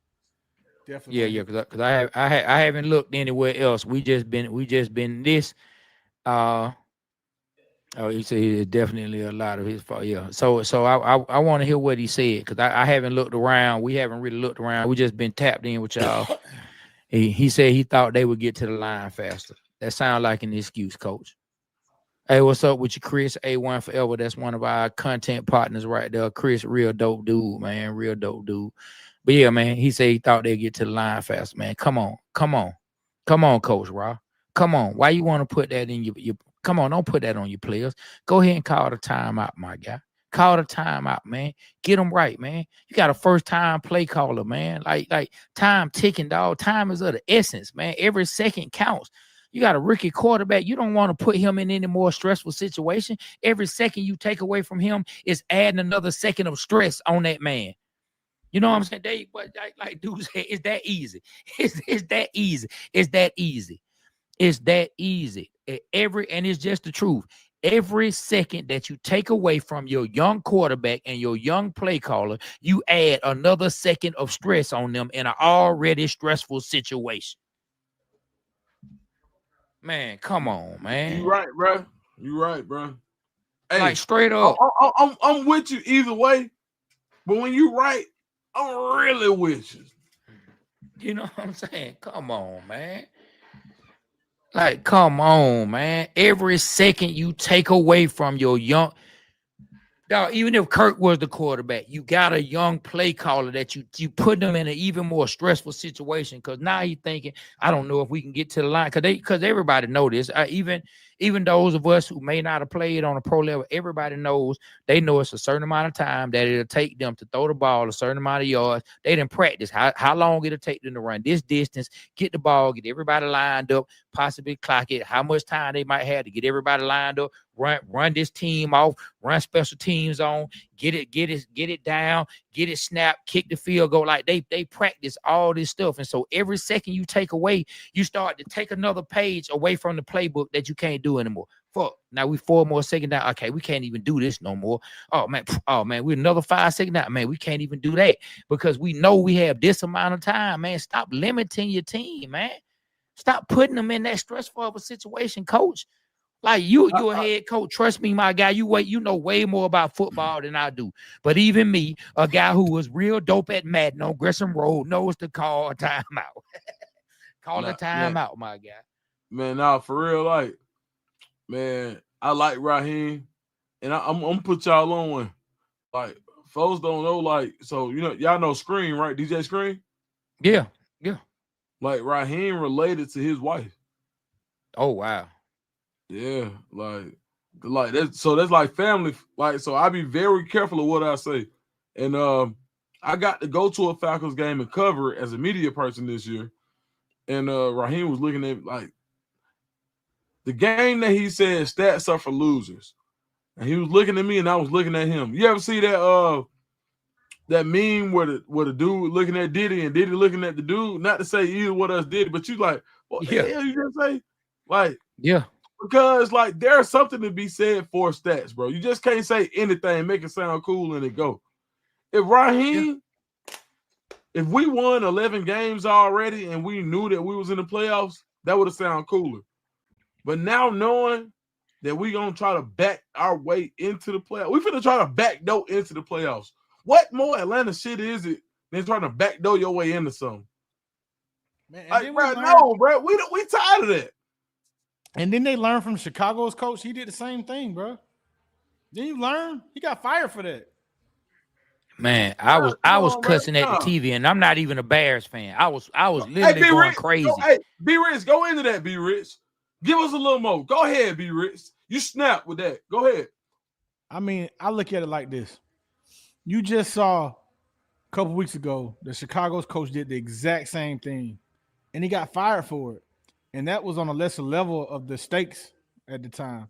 Definitely. Yeah, because I haven't looked anywhere else. We just been this. He said it's definitely a lot of his fault. Yeah. So I want to hear what he said, because I haven't looked around. We haven't really looked around. We just been tapped in with y'all. He said he thought they would get to the line faster. That sounds like an excuse, Coach. Hey, what's up with you, Chris? A1 Forever. That's one of our content partners right there. Chris, real dope dude, man. Real dope dude. But yeah, man, he said he thought they'd get to the line faster, man. Come on, Coach Raw. Come on. Why you want to put that in your come on, don't put that on your players. Go ahead and call the timeout, my guy. Call the timeout, man. Get them right, man. You got a first-time play caller, man. Like time ticking, dog. Time is of the essence, man. Every second counts. You got a rookie quarterback. You don't want to put him in any more stressful situation. Every second you take away from him is adding another second of stress on that man. You know what I'm saying? Like dude said, it's that easy. It's that easy. It's that easy. It's that easy. And it's just the truth. every second that you take away from your young quarterback and your young play caller, you add another second of stress on them in an already stressful situation. Man, come on, man. You right, bro. You right, bro. Hey, like straight up. I'm with you either way, but when you right, I'm really with you. You know what I'm saying? Come on, man. Like, come on, man. Every second you take away from your young, dog, even if Kirk was the quarterback, you got a young play caller that you put them in an even more stressful situation because now he's thinking, I don't know if we can get to the line because everybody know this. Even those of us who may not have played on a pro level, everybody knows they know it's a certain amount of time that it'll take them to throw the ball a certain amount of yards. They didn't practice how long it'll take them to run this distance, get the ball, get everybody lined up, possibly clock it, how much time they might have to get everybody lined up, run this team off, run special teams on, get it down, get it snapped, kick the field goal. Like they practice all this stuff. And so every second you take away, you start to take another page away from the playbook that you can't do anymore. Fuck. Now we 4 more seconds down. Okay, we can't even do this no more. Oh man, we're another 5 seconds down. Man, we can't even do that because we know we have this amount of time. Man, stop limiting your team, man. Stop putting them in that stressful of a situation, coach. Like you're a head coach. Trust me, my guy. You know way more about football than I do. But even me, a guy who was real dope at Madden on Gresham Road, knows to call a timeout. Call a timeout, my guy. Man, nah, for real, like, man, I like Raheem, and I'm gonna put y'all on one. Like, folks don't know, like, so you know, y'all know Scream, right? DJ Scream? Yeah. Like Raheem related to his wife. Oh wow. Yeah, like that's so that's like family. Like, so I be very careful of what I say. And I got to go to a Falcons game and cover it as a media person this year. And Raheem was looking at like the game that he said stats are for losers. And he was looking at me and I was looking at him. You ever see that that meme where the dude looking at Diddy and Diddy looking at the dude? Not to say either what us did, but you like, what the hell you gonna say? Like, yeah. Because like there's something to be said for stats, bro. You just can't say anything, make it sound cool, and it go. If Raheem, if we won 11 games already and we knew that we was in the playoffs, that would have sounded cooler. But now knowing that we gonna try to back our way into the playoffs, we finna try to backdoor into the playoffs. What more Atlanta shit is it than trying to backdoor your way into something? Man, like, bro, no, bro, we tired of that. And then they learned from Chicago's coach. He did the same thing, bro. Then you learn. He got fired for that. Man, I was cussing at the TV, and I'm not even a Bears fan. I was literally going crazy. B Rich, go into that, B Rich. Give us a little more. Go ahead, B Rich. You snap with that. Go ahead. I mean, I look at it like this. You just saw a couple weeks ago that Chicago's coach did the exact same thing, and he got fired for it. And that was on a lesser level of the stakes at the time.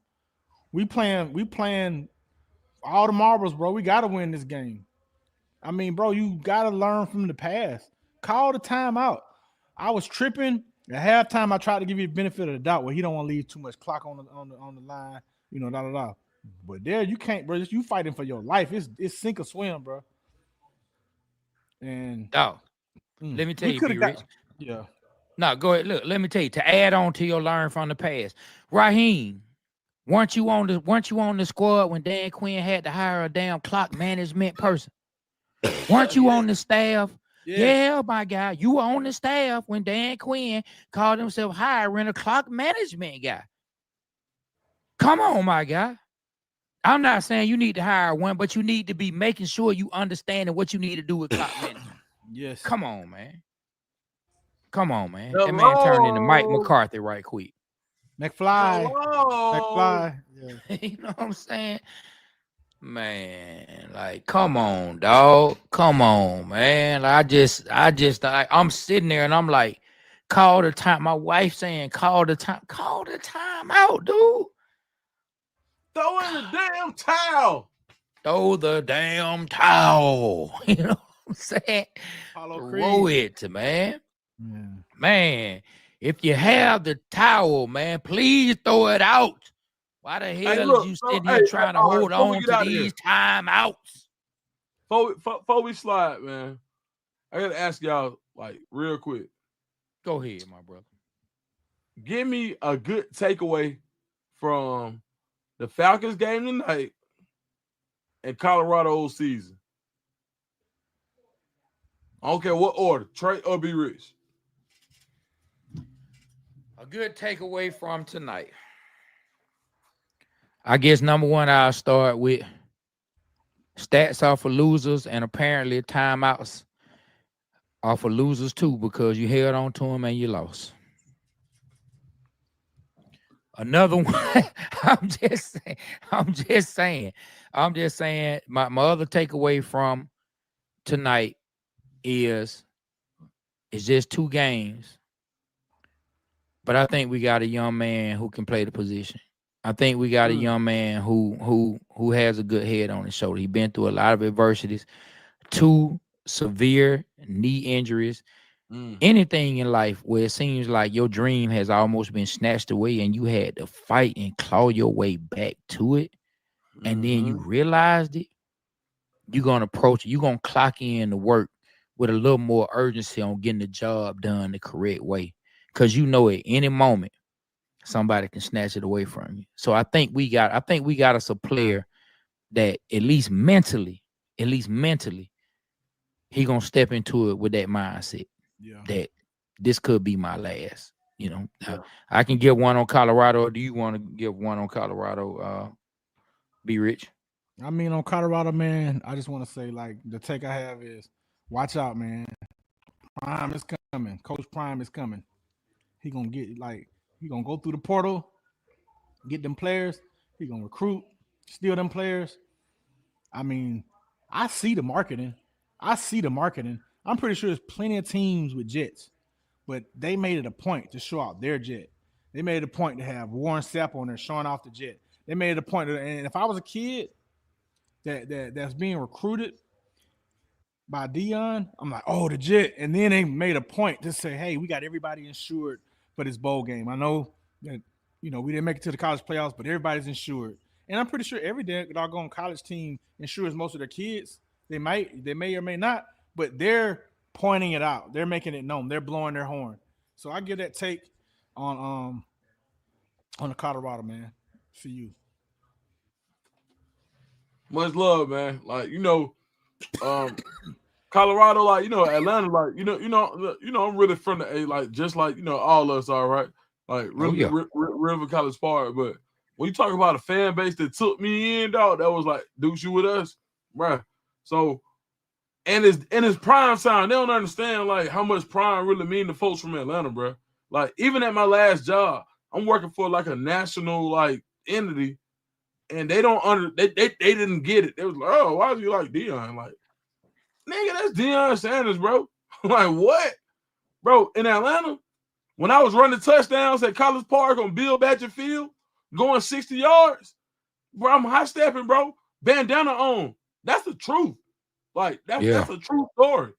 We playing all the marbles, bro. We got to win this game. I mean, bro, you got to learn from the past. Call the timeout. I was tripping. At halftime, I tried to give you the benefit of the doubt where he don't want to leave too much clock on the line, you know, da. But there, you can't, bro. You fighting for your life. It's sink or swim, bro. And let me tell you, B-Rich. Yeah. No, go ahead. Look, let me tell you, to add on to your learn from the past. Raheem, weren't you on the squad when Dan Quinn had to hire a damn clock management person? Weren't you on the staff? Yeah, my guy. You were on the staff when Dan Quinn called himself hiring a clock management guy. Come on, my guy. I'm not saying you need to hire one, but you need to be making sure you understand what you need to do with clock management. Yes. Come on, man. That man turned into Mike McCarthy right quick. McFly. Yeah. You know what I'm saying? Man, like, come on, dog. Come on, man. Like, I'm sitting there and I'm like, call the time. My wife saying, call the time out, dude. Throw in the damn towel. Throw the damn towel. You know what I'm saying? Throw it, man. Yeah. Man, if you have the towel, man, please throw it out. Why the Hey, hell look, is you so, sitting hey, here trying to all right, hold before we on get to out of here, these timeouts? before we slide, man, I gotta ask y'all like real quick. Go ahead, my brother. Give me a good takeaway from the Falcons game tonight and Colorado's season. I don't care what order, Trey or be Rich. A good takeaway from tonight. I guess number one, I'll start with stats are for losers, and apparently timeouts are for losers too, because you held on to them and you lost. Another one, I'm just saying. My other takeaway from tonight is it's just 2 games. But I think we got a young man who can play the position. I think we got a young man who has a good head on his shoulder. He's been through a lot of adversities, 2 severe knee injuries. Anything in life where it seems like your dream has almost been snatched away and you had to fight and claw your way back to it, and then you realized it, you're going to approach it. You're going to clock in to work with a little more urgency on getting the job done the correct way, because you know at any moment somebody can snatch it away from you. So I think we got us a player that at least mentally, he going to step into it with that mindset. Yeah. That this could be my last. You know, I can give one on Colorado. Or do you want to give one on Colorado? Be Rich. I mean, on Colorado, man, I just want to say, like, the take I have is, watch out, man. Prime is coming. Coach Prime is coming. He gonna go through the portal, get them players. He gonna recruit, steal them players. I mean, I see the marketing. I'm pretty sure there's plenty of teams with jets, but they made it a point to show out their jet. They made it a point to have Warren Sapp on there showing off the jet. They made it a point and if I was a kid that's being recruited by Dion, I'm like, oh, the jet. And then they made a point to say, hey, we got everybody insured for this bowl game. I know that, we didn't make it to the college playoffs, but everybody's insured. And I'm pretty sure every doggone college team insures most of their kids. They may or may not, but they're pointing it out. They're making it known. They're blowing their horn. So I give that take on the Colorado, man, for you. Much love, man. Like, Colorado, like, Atlanta, like, I'm really from the A, like, just like, all of us are, right? Like, really, River College Park. But when you talk about a fan base that took me in, dog, that was like, Deuce, you with us, bruh. So, and it's prime time. They don't understand, like, how much prime really mean to folks from Atlanta, bruh. Like, even at my last job, I'm working for, like, a national, like, entity, and they don't they didn't get it. They was like, oh, why do you like Deion? Like, nigga, that's Deion Sanders, bro. Like, what? Bro, in Atlanta, when I was running touchdowns at College Park on Bill Badger Field, going 60 yards, bro, I'm high stepping, bro. Bandana on. That's the truth. Like, that's a true story.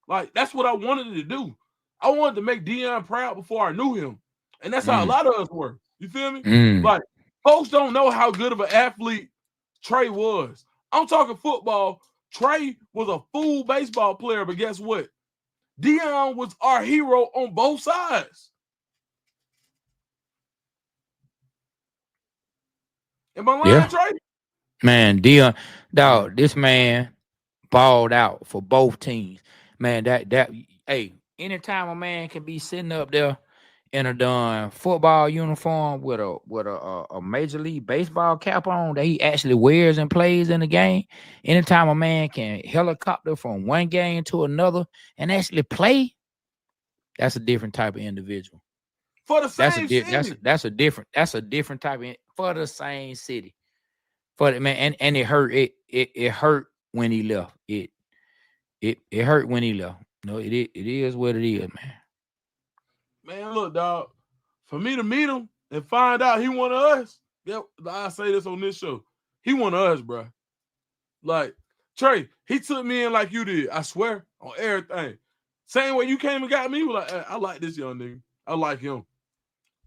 Like, that's what I wanted to do. I wanted to make Deion proud before I knew him. And that's how a lot of us were. You feel me? Like, folks don't know how good of an athlete Trey was. I'm talking football. Trey was a full baseball player, but guess what? Deion was our hero on both sides. Am I lying, Trey? Man, Deion, dog, this man balled out for both teams. Man, hey, anytime a man can be sitting up there in a done football uniform with a Major League Baseball cap on that he actually wears and plays in the game, anytime a man can helicopter from one game to another and actually play, that's a different type of individual. For the same city. That's a different type of, for the same city. For the man, and it hurt. It hurt when he left. It hurt when he left. No, it is what it is, man. Man, look, dog. For me to meet him and find out he one of us, I say this on this show. He one of us, bro. Like, Trey, he took me in like you did. I swear on everything. Same way you came and got me. Like, hey, I like this young nigga. I like him.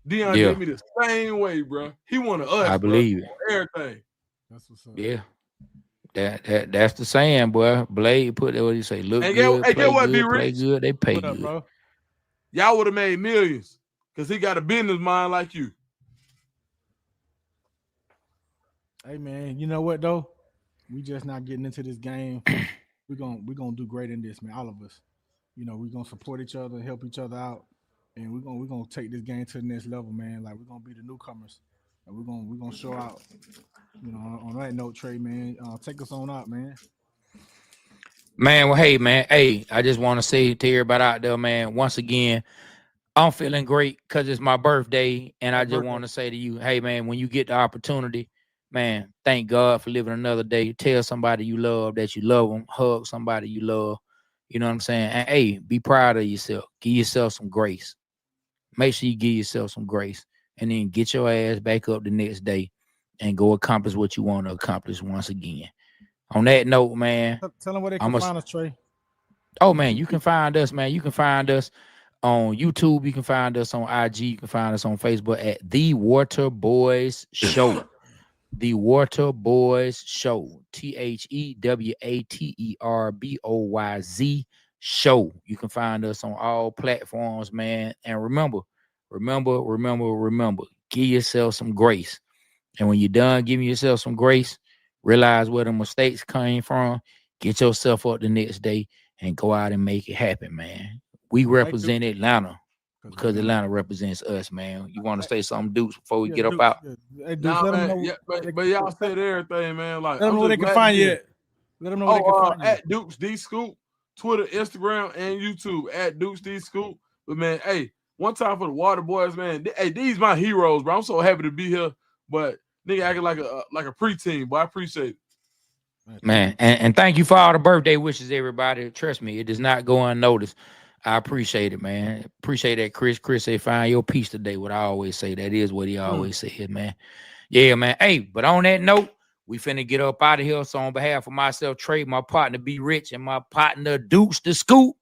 Dion did me the same way, bro. He wanted us. I believe it. Everything. That's what's up. Yeah. That's the saying, boy. Blade put that what you say, look And good, get play what, good, be play rich? good, they pay What up, good. bro? Y'all would have made millions because he got a business mind like you. Hey man, you know what though? We just not getting into this game. We're gonna do great in this, man. All of us. You know, we're gonna support each other, help each other out, and we're gonna take this game to the next level, man. Like we're gonna be the newcomers, and we're gonna show out. You know, on that note, Trey, man, take us on out, man. Man, well, hey, man. Hey, I just want to say to everybody out there, man, once again, I'm feeling great because it's my birthday. And I just want to say to you, hey, man, when you get the opportunity, man, thank God for living another day. Tell somebody you love that you love them. Hug somebody you love. You know what I'm saying? And, hey, be proud of yourself. Give yourself some grace. Make sure you give yourself some grace. And then get your ass back up the next day and go accomplish what you want to accomplish once again. On that note, man. Tell them where they can find us, Trey. Oh, man, you can find us, man. You can find us on YouTube. You can find us on IG. You can find us on Facebook at The Waterboyz Show. The Waterboyz Show. TheWaterboyz Show. You can find us on all platforms, man. And remember, give yourself some grace. And when you're done giving yourself some grace, realize where the mistakes came from. Get yourself up the next day and go out and make it happen, man. We represent Atlanta because Atlanta represents us, man. You want to say something, Dukes, before we get up out? Hey, Dukes, let them know. But y'all said everything, man. Like, let them know where they can find you. Let them know where they can find you. At Dukes D Scoop, Twitter, Instagram, and YouTube at Dukes D Scoop. But man, hey, one time for the Waterboyz, man. Hey, these my heroes, bro. I'm so happy to be here. But nigga acting like a preteen, but I appreciate it. Man, and thank you for all the birthday wishes, everybody. Trust me, it does not go unnoticed. I appreciate it, man. Appreciate that, Chris. Chris say, find your peace today. What I always say. That is what he always said, man. Yeah, man. Hey, but on that note, we finna get up out of here. So on behalf of myself, Trey, my partner, Be Rich, and my partner, Dukes the Scoop,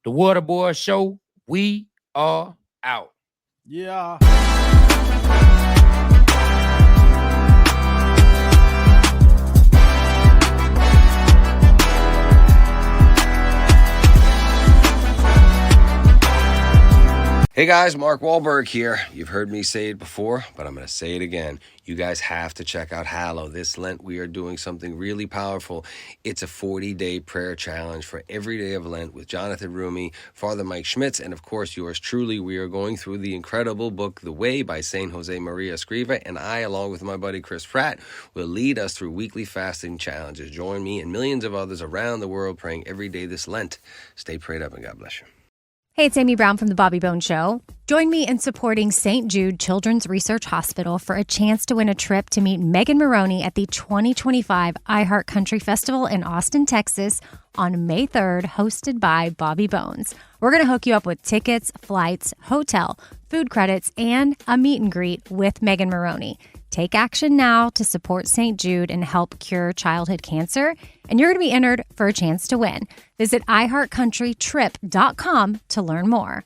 the Waterboyz Show, we are out. Yeah. Hey guys, Mark Wahlberg here. You've heard me say it before, but I'm going to say it again. You guys have to check out Hallow. This Lent, we are doing something really powerful. It's a 40-day prayer challenge for every day of Lent with Jonathan Rumi, Father Mike Schmitz, and of course yours truly. We are going through the incredible book, The Way by St. Jose Maria Escriva, and I, along with my buddy Chris Pratt, will lead us through weekly fasting challenges. Join me and millions of others around the world praying every day this Lent. Stay prayed up and God bless you. Hey, it's Amy Brown from The Bobby Bones Show. Join me in supporting St. Jude Children's Research Hospital for a chance to win a trip to meet Megan Maroney at the 2025 iHeart Country Festival in Austin, Texas on May 3rd, hosted by Bobby Bones. We're going to hook you up with tickets, flights, hotel, food credits, and a meet and greet with Megan Maroney. Take action now to support St. Jude and help cure childhood cancer, and you're going to be entered for a chance to win. Visit iHeartCountryTrip.com to learn more.